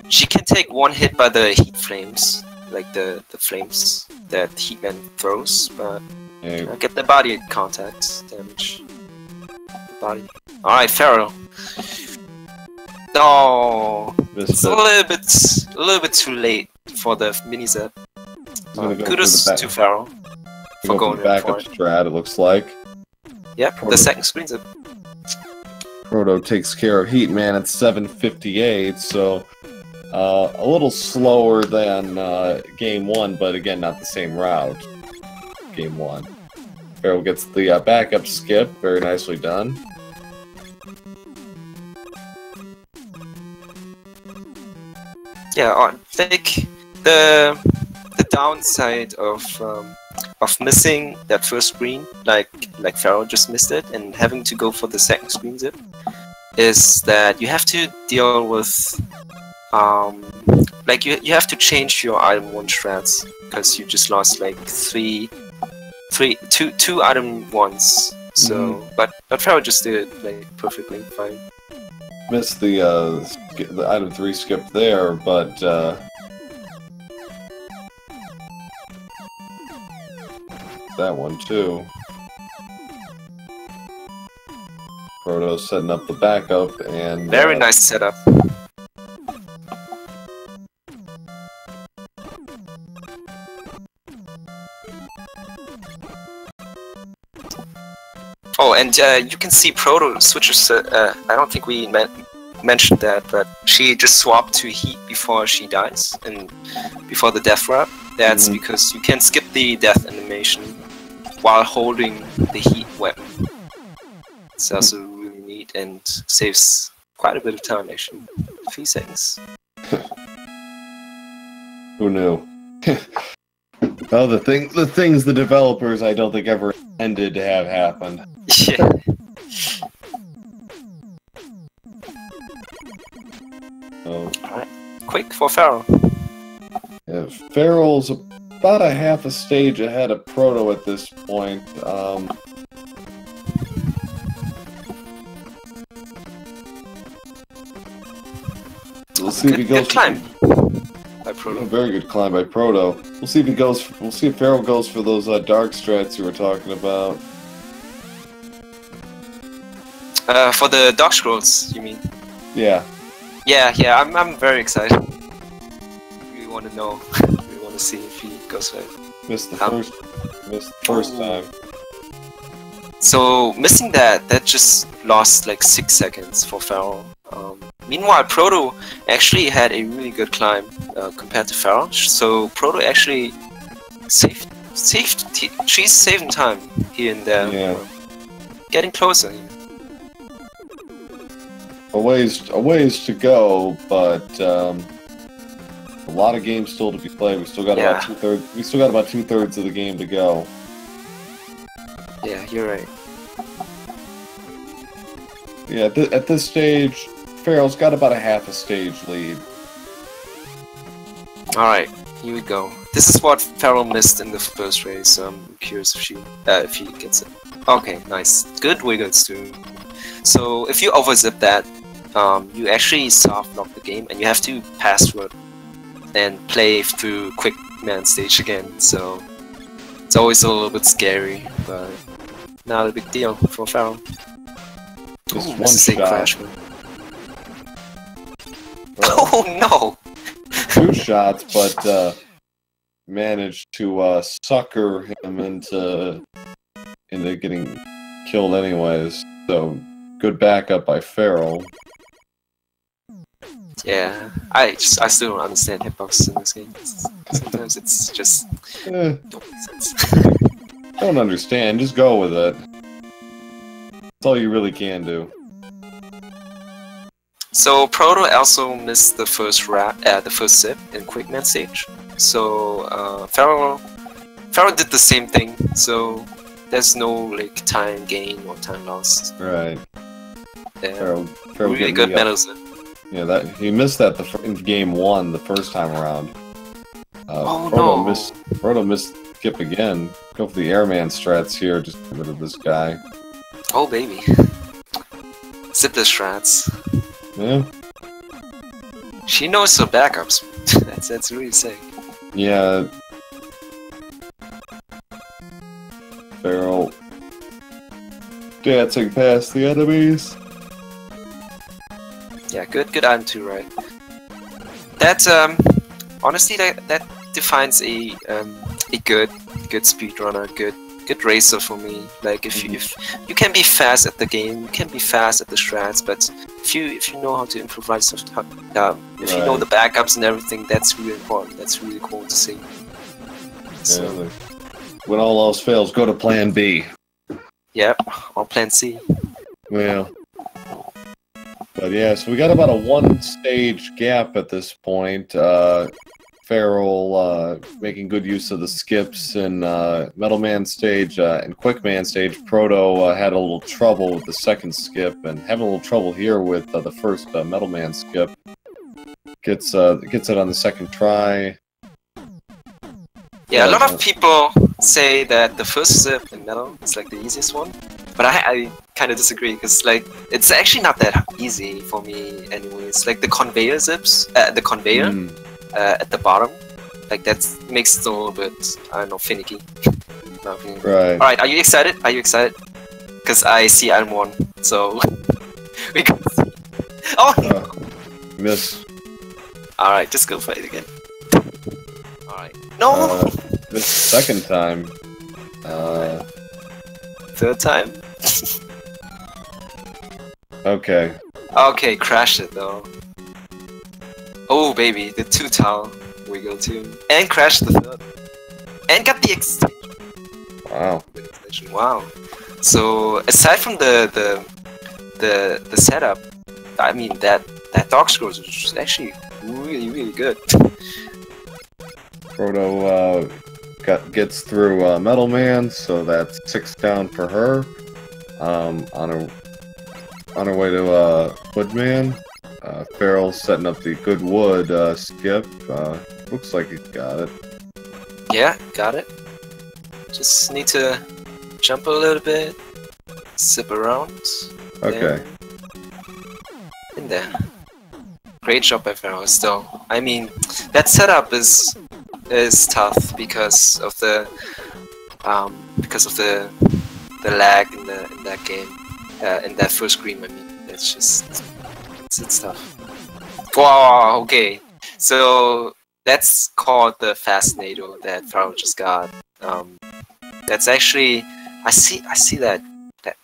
S1: She can take 1 hit by the heat flames, like the flames that Heatman throws, but get the body contact damage. Body. Alright, Feral. No, it's a little bit too late for the mini zip. Kudos to Feral for going
S2: back up strat. It looks like.
S1: Yep, the second screen zip.
S2: Proto takes care of Heatman at 7:58, so a little slower than game 1, but again not the same route. Game 1. Feral gets the backup skip, very nicely done.
S1: Yeah, I think the downside of missing that first screen, like Feral just missed it, and having to go for the second screen zip, is that you have to deal with like you have to change your item 1 strats because you just lost like two item 1s. So, but Feral just did it like perfectly fine.
S2: Missed the item 3 skip there, but that one too. Proto setting up the backup and
S1: very nice setup. Oh, and you can see Proto switches. I don't think we mentioned that, but she just swapped to heat before she dies and before the death wrap. That's because you can skip the death animation while holding the heat weapon. It's also really neat and saves quite a bit of time, actually. 3 seconds.
S2: Who knew? Oh, the things the developers I don't think ever intended to have happen.
S1: Yeah.
S2: Oh.
S1: Alright. Quick for Feral.
S2: Yeah, Feral's about a half a stage ahead of Proto at this point. We'll see if he goes.
S1: Good climb by Proto.
S2: A very good climb by Proto. We'll see if he goes. We'll see if Feral goes for those dark strats you were talking about.
S1: For the Dark Scrolls, you mean?
S2: Yeah.
S1: Yeah. I'm very excited. We want to know. We want to see if he goes for it.
S2: Missed the first time.
S1: So missing that just lost like 6 seconds for Feral. Meanwhile, Proto actually had a really good climb compared to Feral. So Proto actually she's saving time here and there.
S2: Yeah.
S1: Getting closer.
S2: A ways to go, but a lot of games still to be played. We still got about 2/3. We still got about 2/3 of the game to go.
S1: Yeah, you're right.
S2: Yeah, at this stage, Feral's got about a half a stage lead.
S1: Alright, here we go. This is what Feral missed in the first race. I'm curious if he gets it. Okay, nice. Good wiggles too. So if you overzip that, you actually soft lock the game and you have to password and play through Quick Man stage again. So it's always a little bit scary, but not a big deal for Feral.
S2: Just
S1: Ooh,
S2: one shot.
S1: Crash. Oh no!
S2: 2 shots, but managed to sucker him into getting killed anyways. So good backup by Feral.
S1: Yeah, I still don't understand hitboxes in this game. Sometimes it's just don't make sense.
S2: Don't understand, just go with it. That's all you really can do.
S1: So Proto also missed the first sip in Quick Man stage. So Feral did the same thing. So there's no like time gain or time lost.
S2: Right.
S1: Yeah.
S2: Feral
S1: Really good medals.
S2: Yeah, that he missed that in game 1 the first time around. Proto missed skip again. Go for the airman strats here. Just get rid of this guy.
S1: Oh baby. Zip the strats.
S2: Yeah.
S1: She knows her backups. that's really sick.
S2: Yeah. Feral dancing past the enemies.
S1: Yeah, good item too, right? That honestly that defines a good speedrunner, good racer for me. Like if you can be fast at the game, you can be fast at the strats, but if you know how to improvise, if you know the backups and everything, that's really important. That's really cool to see. So,
S2: yeah, when all else fails, go to Plan B.
S1: Yep, or Plan C.
S2: Well. But yeah, so we got about a 1-stage gap at this point. Feral making good use of the skips in Metal Man stage and Quick Man stage. Proto had a little trouble with the second skip and having a little trouble here with the first Metal Man skip. Gets it on the second try.
S1: Yeah, a lot of people say that the first zip in metal is like the easiest one, but I kind of disagree because like it's actually not that easy for me anyways. Like the conveyor zips, the conveyor at the bottom, like that makes it a little bit, I don't know, finicky.
S2: Right.
S1: All right, are you excited? Are you excited? Because I see item 1, so we can see. Oh no!
S2: Miss.
S1: All right, just go fight again. All right. No.
S2: This second time.
S1: Third time.
S2: Okay.
S1: Okay, crashed it though. Oh baby, the 2 tile wiggle too, and crashed the 3rd, and got the extension.
S2: Wow.
S1: Wow. So aside from the setup, I mean that dog scrolls is actually really good.
S2: Proto gets through Metal Man, so that's 6 down for her. On her way to Woodman. Feral's setting up the good wood skip. Looks like he's got it.
S1: Yeah, got it. Just need to jump a little bit, zip around.
S2: Okay.
S1: In there. Great job by Feral still. I mean, that setup is tough because of the lag in that game, in that first screen. I mean, it's tough. Wow. Okay, so that's called the fast NATO that Feral just got. That's actually I see that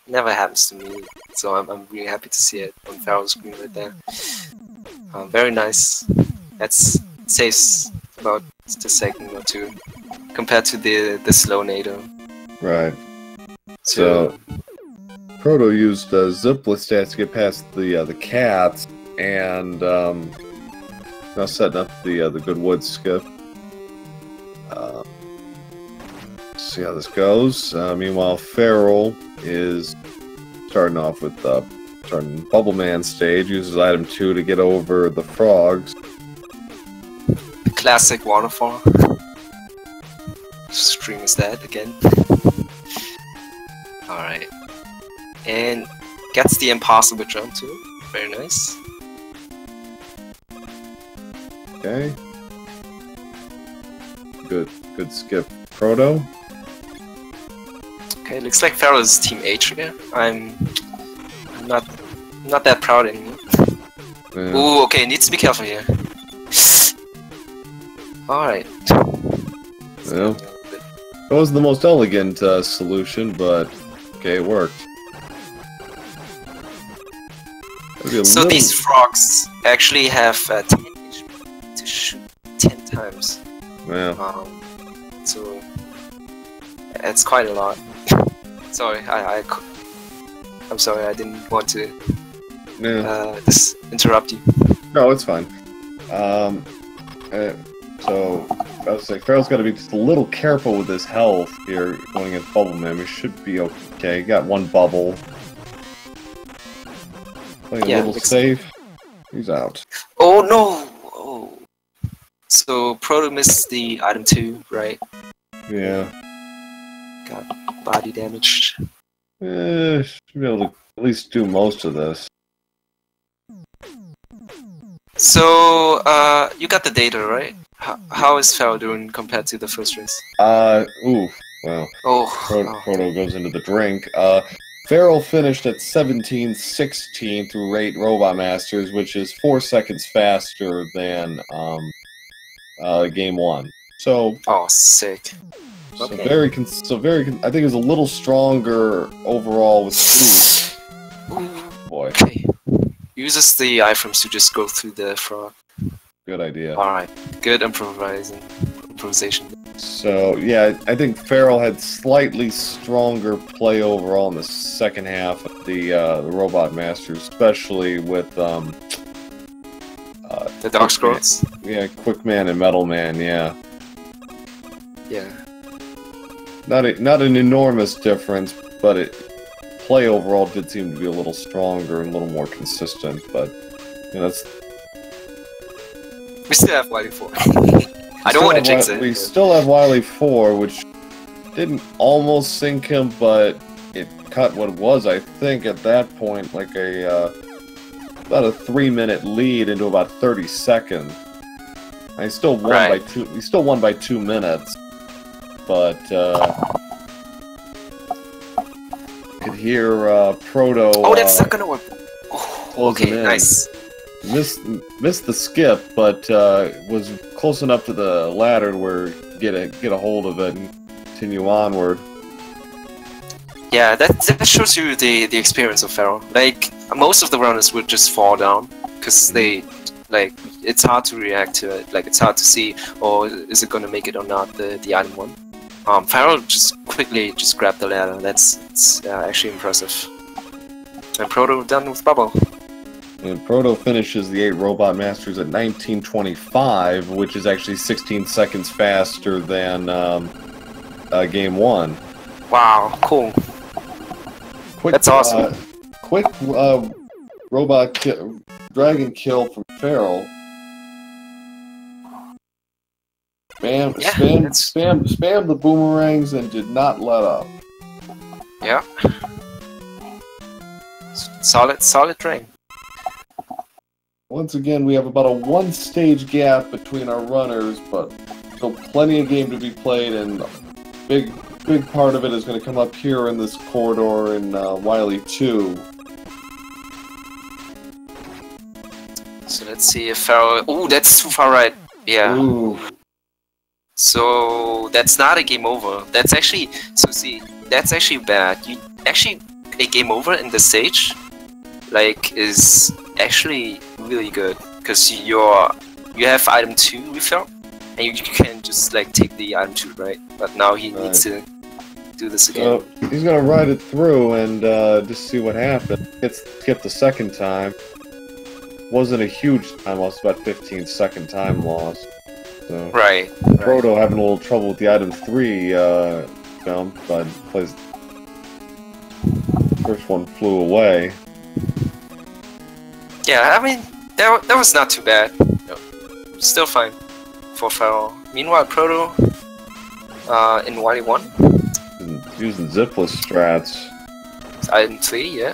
S1: never happens to me, so I'm really happy to see it on Feral's screen right there. Very nice. That's saves about a second or two compared to the slow NATO. Right.
S2: So Proto used zipless stats to get past the cats, and now setting up the good wood skip. See how this goes. Meanwhile, Feral is starting off with starting Bubble Man stage. Uses item 2 to get over the frogs.
S1: The classic waterfall. Stream is that again. All right, and gets the impossible jump too. Very nice.
S2: Okay. Good skip, Proto.
S1: Okay, looks like Feral is Team H again. I'm not that proud anymore. Yeah. Ooh, okay, needs to be careful here. Alright.
S2: Well, that wasn't the most elegant solution, but okay, it worked.
S1: So these frogs actually have 10 HP to shoot 10 times.
S2: Yeah.
S1: So it's quite a lot. Sorry, I'm sorry, I didn't want to just interrupt you.
S2: No, it's fine. So I was saying, Feral's got to be just a little careful with his health here going against Bubble Man. We should be okay. Got one bubble. Playing a little safe. He's out.
S1: Oh no! Oh. So Proto missed the item 2, right?
S2: Yeah.
S1: Got body damage.
S2: Should be able to at least do most of this.
S1: So, you got the data, right? How is Feral doing compared to the first race?
S2: Well.
S1: Oh.
S2: Proto goes into the drink. Feral finished at 17-16 through rate Robot Masters, which is 4 seconds faster than game 1. So.
S1: Oh, sick.
S2: So okay. I think it's a little stronger overall with boy.
S1: Okay. Uses the iframes to just go through the frog.
S2: Good idea.
S1: Alright. Good improvisation.
S2: So yeah, I think Feral had slightly stronger play overall in the second half of the Robot Masters, especially with
S1: the Dark Scrolls?
S2: Yeah, Quick Man and Metal Man, yeah.
S1: Yeah.
S2: Not an enormous difference, but play overall did seem to be a little stronger and a little more consistent. But you know,
S1: We still have Wily 4. I don't want to jinx it.
S2: We still have Wily 4, which didn't almost sink him, but it cut what was, I think, at that point, like about a 3-minute lead into about 30 seconds. I still won by 2. He still won by 2 minutes, but could hear Proto.
S1: Oh, that's not gonna work. Oh, okay, nice.
S2: Missed the skip, but was close enough to the ladder where get a hold of it and continue onward.
S1: Yeah, that shows you the experience of Feral. Like most of the runners would just fall down because they it's hard to react to it. Like it's hard to see, or is it gonna make it or not, the item one. Feral just quickly grabbed the ladder. That's actually impressive. And Proto done with Bubble.
S2: And Proto finishes the 8 Robot Masters at 19:25, which is actually 16 seconds faster than game 1.
S1: Wow, cool. That's awesome.
S2: Quick dragon kill from Feral. Spammed the boomerangs and did not let up.
S1: Yeah. Solid train.
S2: Once again, we have about a 1-stage gap between our runners, but still plenty of game to be played, and big part of it is going to come up here in this corridor in Wily 2.
S1: So let's see if Feral... Ooh, that's too far right. Yeah.
S2: Ooh.
S1: So that's not a game over. That's actually... So see, that's actually bad. Actually, a game over in the stage, like, is actually really good. Because you have item 2 refill, and you can just, like, take the item 2, right? But now he needs to do this again.
S2: So he's going to ride it through and just see what happens. Gets skipped the second time. Wasn't a huge time loss, about 15-second time loss. So
S1: Right.
S2: Proto having a little trouble with the item 3 jump, but plays. First one flew away.
S1: Yeah, I mean that was not too bad. No, still fine for Feral. Meanwhile, Proto in Wily 1
S2: using zipless strats.
S1: It's item 3, yeah.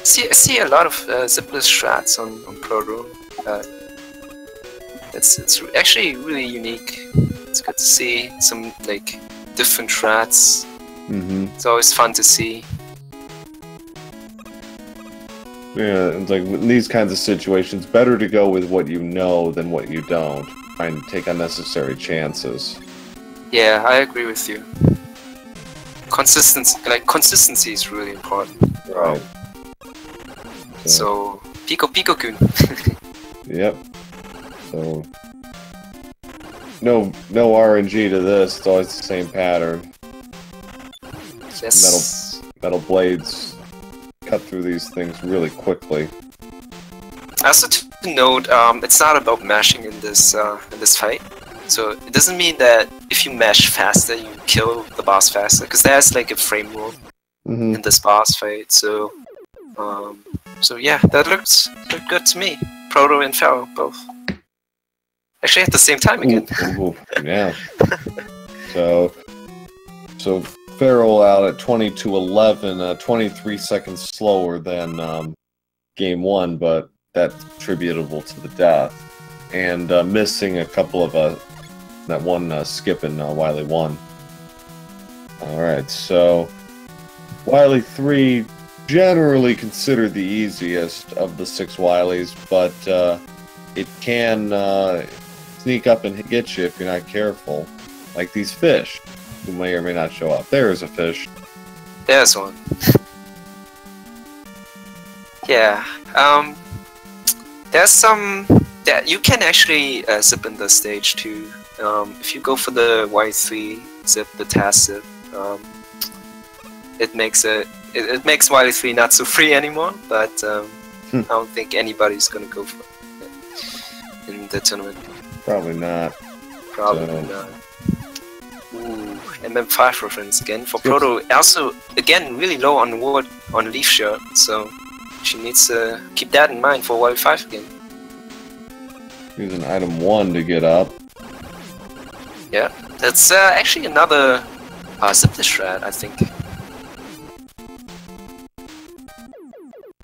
S1: See a lot of zipless strats on Proto. It's actually really unique. It's good to see some like different strats. It's always fun to see.
S2: Yeah, it's like in these kinds of situations, better to go with what you know than what you don't. Try and take unnecessary chances.
S1: Yeah, I agree with you. Consistency is really important.
S2: Right.
S1: So Pico-Kun.
S2: Yep. So no RNG to this. It's always the same pattern.
S1: Yes.
S2: Metal blades cut through these things really quickly.
S1: Also to note, it's not about mashing in this fight. So it doesn't mean that if you mash faster, you kill the boss faster, because there's like a frame rule in this boss fight. So yeah, that looked good to me. Proto and Feral both. Actually at the same time again.
S2: Yeah. So Feral out at 20-11, 23 seconds slower than game 1, but that's attributable to the death. And missing a couple of that one skip in Wily 1. Alright, so Wily 3 generally considered the easiest of the 6 Wilies, but it can sneak up and get you if you're not careful. Like these fish, who may or may not show up. There is a fish.
S1: There's one. Yeah. There's some that you can actually zip in the stage too. If you go for the Y3 zip, the task zip, it makes Wily 3 not so free anymore. But I don't think anybody's gonna go for it in the tournament.
S2: Probably not.
S1: Probably not. Ooh, MM5 reference again for Proto. Also, again, really low on wood on leaf shirt, so She needs to keep that in mind for Wily 5 again.
S2: Using item 1 to get up.
S1: Yeah, that's actually another zip the shred, I think.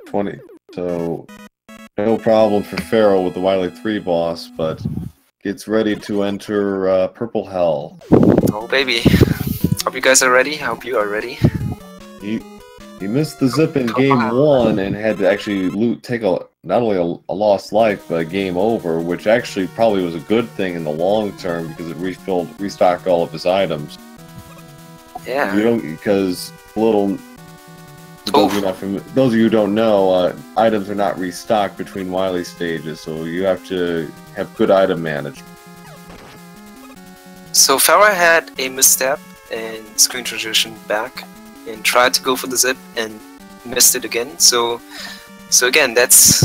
S2: 20. So, no problem for Feral with the Wily 3 boss, but gets ready to enter Purple Hell.
S1: Oh baby. Hope you guys are ready. I hope you are ready.
S2: He missed the zip in game 1 and had to actually take not only a lost life, but a game over, which actually probably was a good thing in the long term because it restocked all of his items.
S1: Yeah.
S2: Because those of you who don't know, items are not restocked between Wily stages, so you have to have good item management.
S1: So Farah had a misstep and screen transition back and tried to go for the zip and missed it again. So again, that's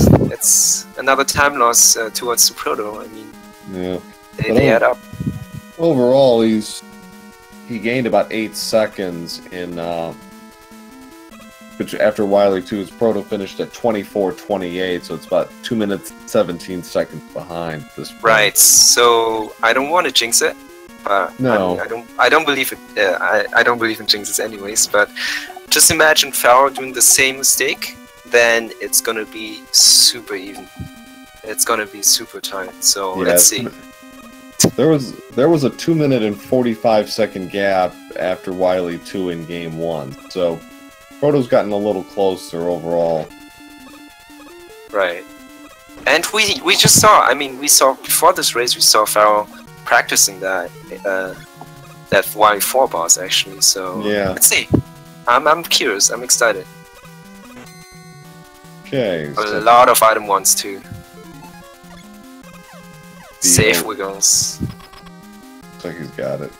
S1: another time loss towards the Proto. I mean,
S2: yeah,
S1: they add up.
S2: Overall, he gained about 8 seconds in which after Wily 2's Proto finished at 24:28, so it's about 2 minutes 17 seconds behind this point.
S1: Right. So I don't want to jinx it.
S2: No,
S1: I mean, I don't believe it. I don't believe in jinxes, anyways. But just imagine Farah doing the same mistake, then it's gonna be super even. It's gonna be super tight. So
S2: yeah,
S1: let's see.
S2: There was a 2 minute and 45 second gap after Wily 2 in game 1, so Proto's gotten a little closer overall.
S1: Right. And we just saw. I mean, we saw before this race. We saw Farah practicing that Wily 4 boss actually. So
S2: yeah,
S1: let's see. I'm curious. I'm excited.
S2: Okay.
S1: A lot of item ones too. Safe wiggles.
S2: Looks like he's got it.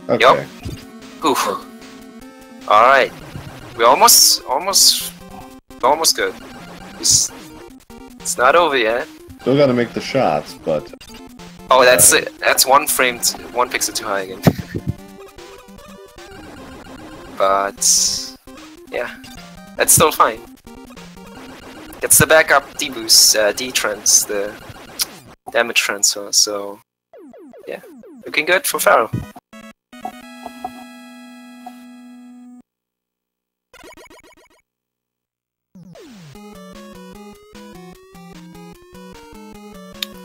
S2: Okay.
S1: Yep. Oof. All right. We're almost good. It's not over yet.
S2: Still got to make the shots, but.
S1: Oh, that's it. That's one pixel too high again. But yeah, that's still fine. It's the backup D-boost, D-trans, the damage transfer, so yeah, looking good for Farah.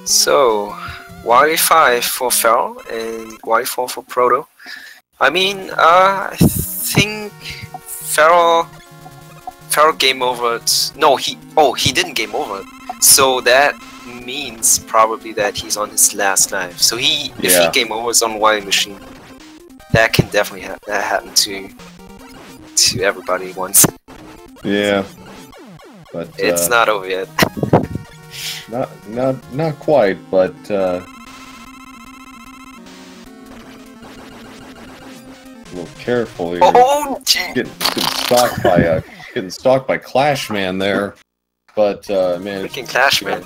S1: So, Wily 5 for Feral and Wily 4 for Proto. I mean, I think Feral game over. No, he didn't game over. So that means probably that he's on his last life. So if he game overs on Wily Machine, that can definitely happen to everybody once.
S2: Yeah, but
S1: it's not over yet.
S2: not quite, but a little careful here.
S1: Oh, gee.
S2: Getting stalked by Clashman there, but man,
S1: freaking Clashman.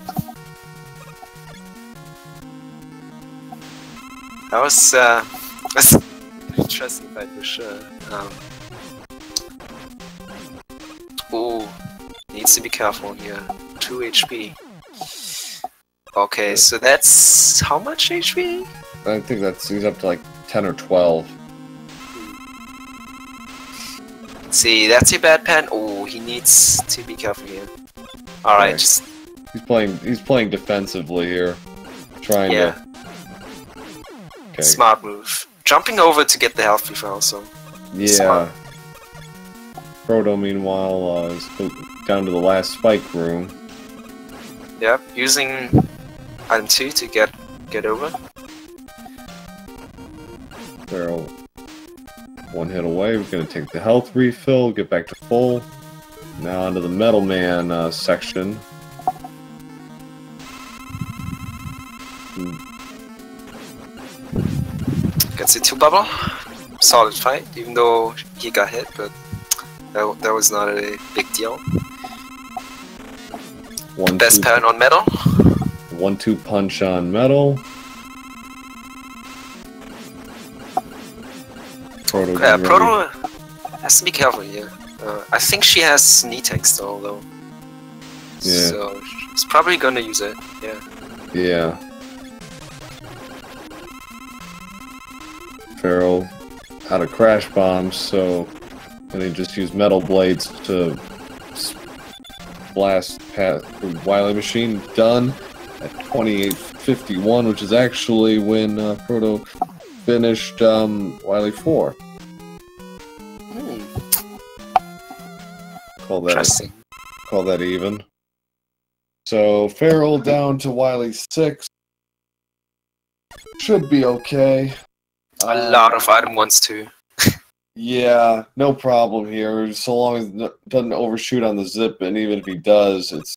S1: That was that's an interesting fight for sure. Oh, needs to be careful here. 2 HP. Okay, so that's how much HP?
S2: I think he's up to like 10 or 12.
S1: See, that's a bad pen. Oh, he needs to be careful here. Alright,
S2: Okay.
S1: just
S2: He's playing defensively here, trying to. Okay.
S1: Smart move. Jumping over to get the health before also.
S2: Yeah.
S1: Smart.
S2: Proto, meanwhile, is down to the last spike room.
S1: Yep, using item 2 to get over.
S2: Feral, one hit away. We're gonna take the health refill, get back to full. Now onto the Metal Man section.
S1: Gets a 2 bubble. Solid fight, even though he got hit, but that was not a big deal. Best pattern on Metal.
S2: 1-2 punch on Metal. Proto
S1: Proto has to be careful here. I think she has knee tank still though.
S2: Yeah.
S1: So she's probably gonna use it. Yeah.
S2: Yeah. Feral out of crash bombs, so and he just used metal blades to blast past Wily Machine. Done at 28:51, which is actually when Proto finished Wily 4.
S1: Interesting.
S2: Call that even. So Feral down to Wily 6. Should be okay.
S1: A lot of item ones too.
S2: Yeah, no problem here. So long as it doesn't overshoot on the zip, and even if he does, it's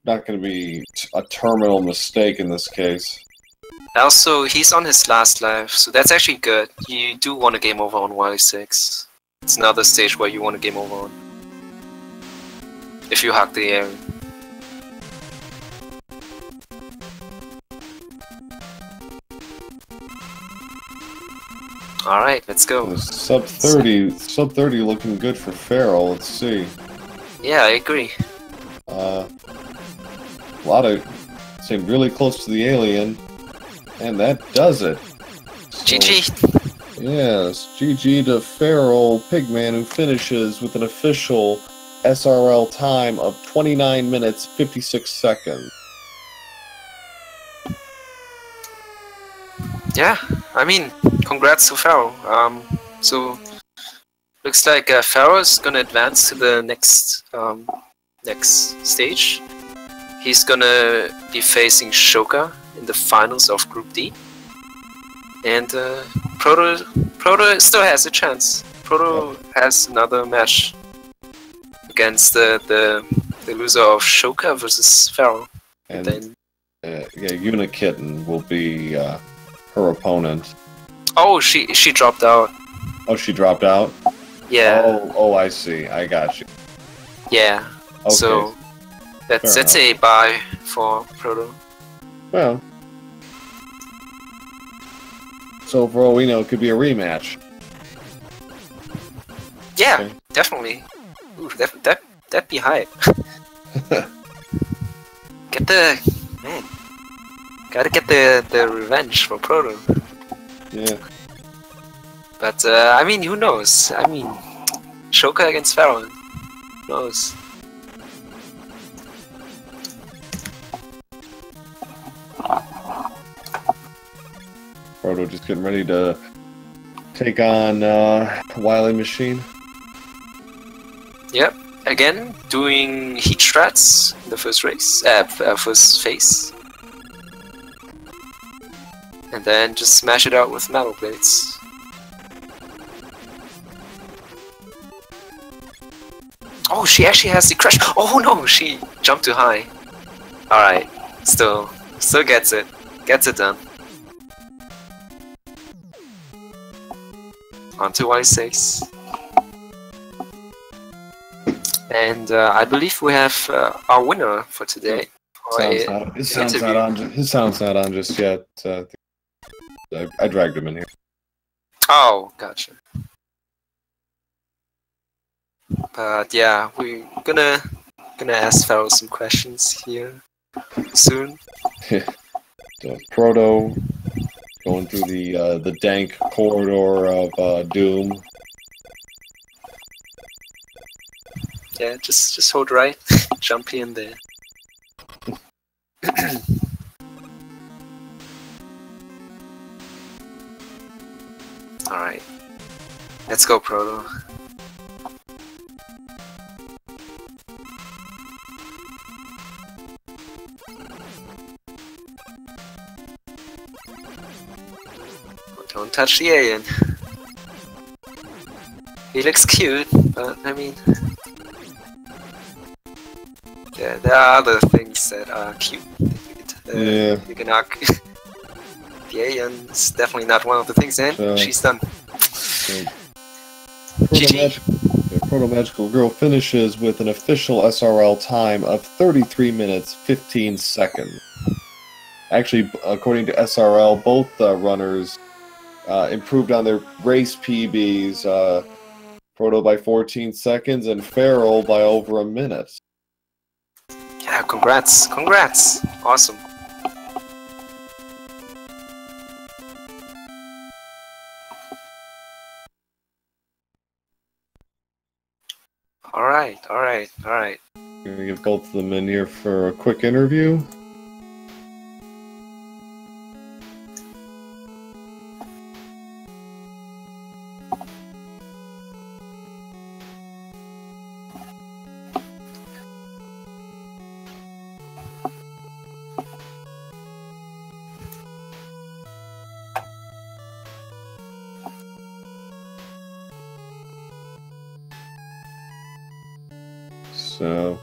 S2: not going to be a terminal mistake in this case.
S1: Also, he's on his last life, so that's actually good. You do want a game over on Wily 6. It's another stage where you want a game over on. If you hack the air. Alright, let's go.
S2: Sub 30 looking good for Feral. Let's see.
S1: Yeah, I agree.
S2: A lot of seem really close to the alien, and that does it. So,
S1: GG.
S2: Yes, GG to FeralPigMan, who finishes with an official SRL time of 29 minutes 56 seconds.
S1: Yeah, I mean, congrats to Feral. So looks like Feral is gonna advance to the next stage. He's gonna be facing Shoka in the finals of Group D, and Proto still has a chance. Proto has another match against the loser of Shoka versus Feral, and then
S2: Unikitten will be her opponent.
S1: Oh, she dropped out.
S2: Oh, she dropped out?
S1: Yeah.
S2: Oh, I see. I got you.
S1: Yeah.
S2: Okay.
S1: So that's a bye for Proto.
S2: Well. So for all we know, it could be a rematch.
S1: Yeah,
S2: okay.
S1: Definitely. Ooh, that'd be hype. Get the man. Gotta get the revenge for Proto.
S2: Yeah.
S1: But I mean, who knows? I mean, Shoka against Feral. Who knows?
S2: Proto just getting ready to take on Wily Machine.
S1: Yep. Again, doing heat strats in the first race, first phase. And then just smash it out with metal blades. Oh, she actually has the crash. Oh no, she jumped too high. Alright, still gets it. Gets it done. On to Y6. And I believe we have our winner for today.
S2: His sound's not on just yet. I dragged him in here.
S1: Oh, gotcha. But yeah, we're gonna ask Feral some questions here soon.
S2: So Proto going through the dank corridor of doom.
S1: Yeah, just hold right, jump here and there. Alright. Let's go, Proto. Don't touch the alien. He looks cute, but I mean... Yeah, there are other things that are cute.
S2: Yeah.
S1: You can knock. The alien is definitely not one of the things, and she's done. GG.
S2: ProtoMagicalGirl finishes with an official SRL time of 33 minutes 15 seconds. Actually, according to SRL, both runners improved on their race PBs. Proto by 14 seconds, and Feral by over a minute.
S1: Yeah, congrats. Congrats. Awesome. Alright.
S2: I'm gonna get both of them in here for a quick interview. So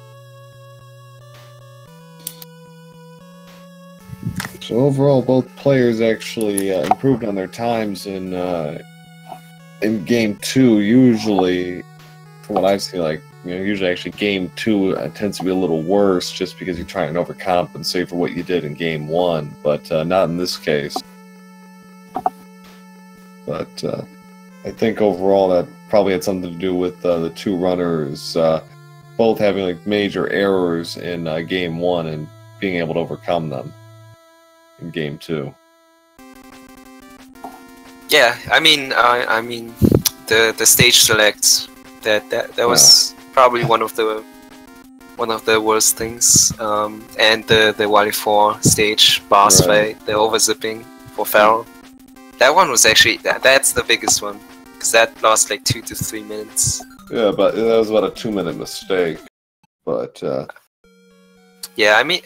S2: overall, both players actually improved on their times in Game 2. Usually, from what I've seen, usually actually Game 2 tends to be a little worse just because you're trying to overcompensate for what you did in Game 1, but not in this case. But I think overall that probably had something to do with the two runners both having major errors in Game 1 and being able to overcome them in Game 2.
S1: Yeah, I mean, the stage select that was probably one of the worst things. And the Wally 4 stage boss fight, the overzipping for Feral. That one was actually that's the biggest one because that lost like 2 to 3 minutes.
S2: Yeah, but that was about a 2-minute mistake. But
S1: yeah, I mean,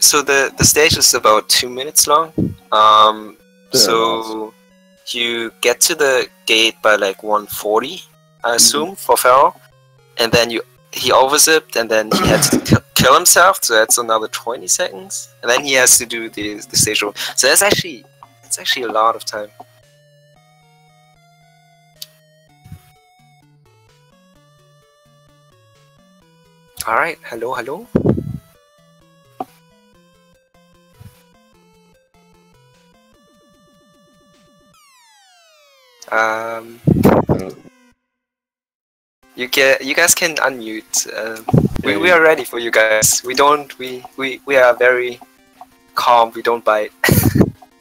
S1: so the stage is about 2 minutes long. So you get to the gate by like 1:40, I assume, for Feral, and then he overzipped, and then he had to kill himself. So that's another 20 seconds, and then he has to do the stage over. So that's actually a lot of time. All right, hello. You guys can unmute. We are ready for you guys. We are very calm. We don't bite.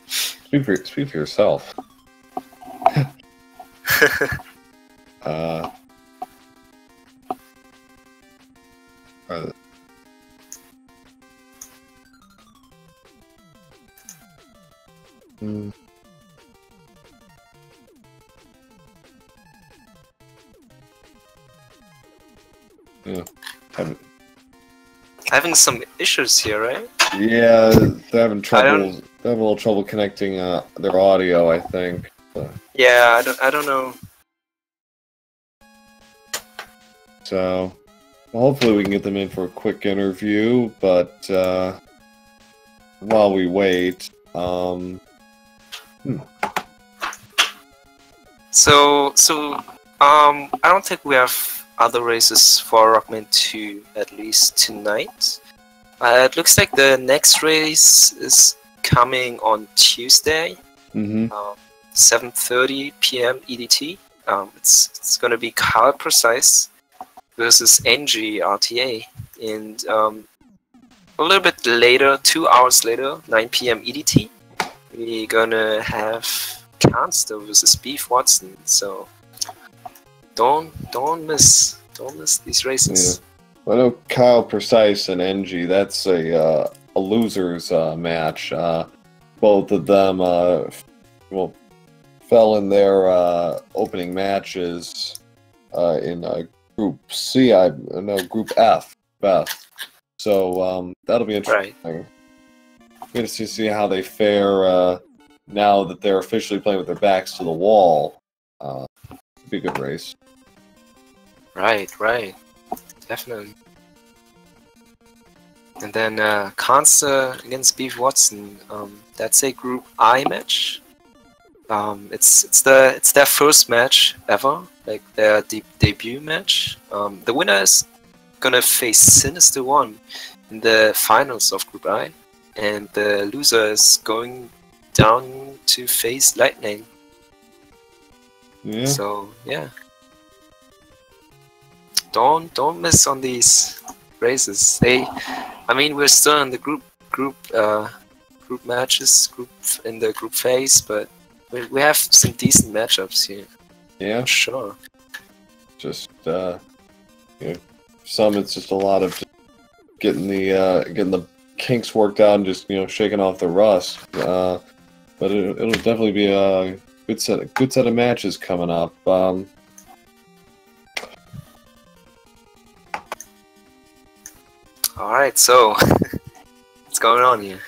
S2: Speak for yourself. Yeah.
S1: Having some issues here, right?
S2: Yeah, they're having trouble. They're having a little trouble connecting their audio, I think.
S1: Yeah, I don't know.
S2: So, hopefully we can get them in for a quick interview. But while we wait,
S1: So I don't think we have other races for Rockman 2 at least tonight. It looks like the next race is coming on Tuesday, 7:30 p.m. EDT. It's gonna be Carl Precise versus NG RTA, and a little bit later, 2 hours later, 9 p.m. EDT, we're gonna have Canster versus Beef Watson. So don't miss these races.
S2: Yeah. Well, I know Kyle Precise and NG. That's a losers match. Both of them fell in their opening matches in Group C. Group F. So that'll be interesting.
S1: Right.
S2: Good to see how they fare now that they're officially playing with their backs to the wall. Be a good race.
S1: Right. Definitely. And then Cancer against Beef Watson. That's a Group I match. It's their first match ever, like their debut match. The winner is gonna face Sinister One in the finals of Group I, and the loser is going down to face Lightning.
S2: Yeah.
S1: So yeah. don't miss on these races. I mean, we're still in the group matches, in the group phase, but we have some decent matchups here.
S2: Yeah,
S1: sure.
S2: Just you know, some it's just a lot of getting the kinks worked out and just shaking off the rust. But it'll definitely be a good set of matches coming up.
S1: All right, so what's going on here?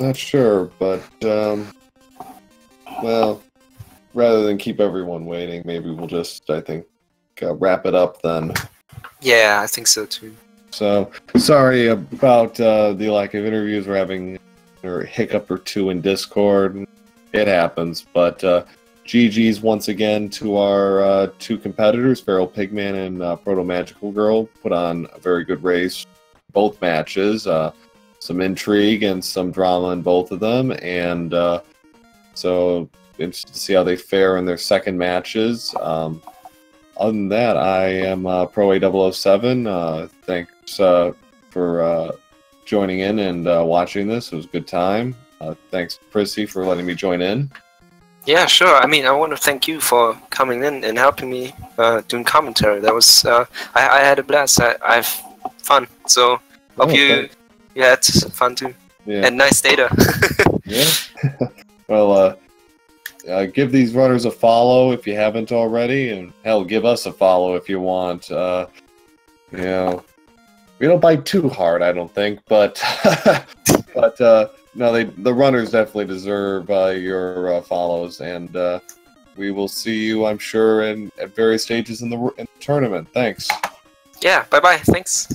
S2: Not sure, but well, rather than keep everyone waiting, maybe we'll just, I think, wrap it up then.
S1: Yeah, I think so too.
S2: So sorry about the lack of interviews. We're having a hiccup or two in Discord. It happens, but GG's once again to our two competitors, FeralPigMan and protomagicalgirl. Put on a very good race, both matches. Some intrigue and some drama in both of them, and so interested to see how they fare in their second matches. Other than that, I am Pro A007. Thanks for joining in and watching this. It was a good time. Thanks, Prissy, for letting me join in.
S1: Yeah, sure. I mean, I want to thank you for coming in and helping me doing commentary. That was I had a blast. I have fun. So hope you had fun too.
S2: Yeah.
S1: And nice data.
S2: Yeah. Well, give these runners a follow if you haven't already, and hell, give us a follow if you want. We don't bite too hard, I don't think, but no, the runners definitely deserve your follows, and we will see you, I'm sure, at various stages in the tournament. Thanks.
S1: Yeah. Bye bye. Thanks.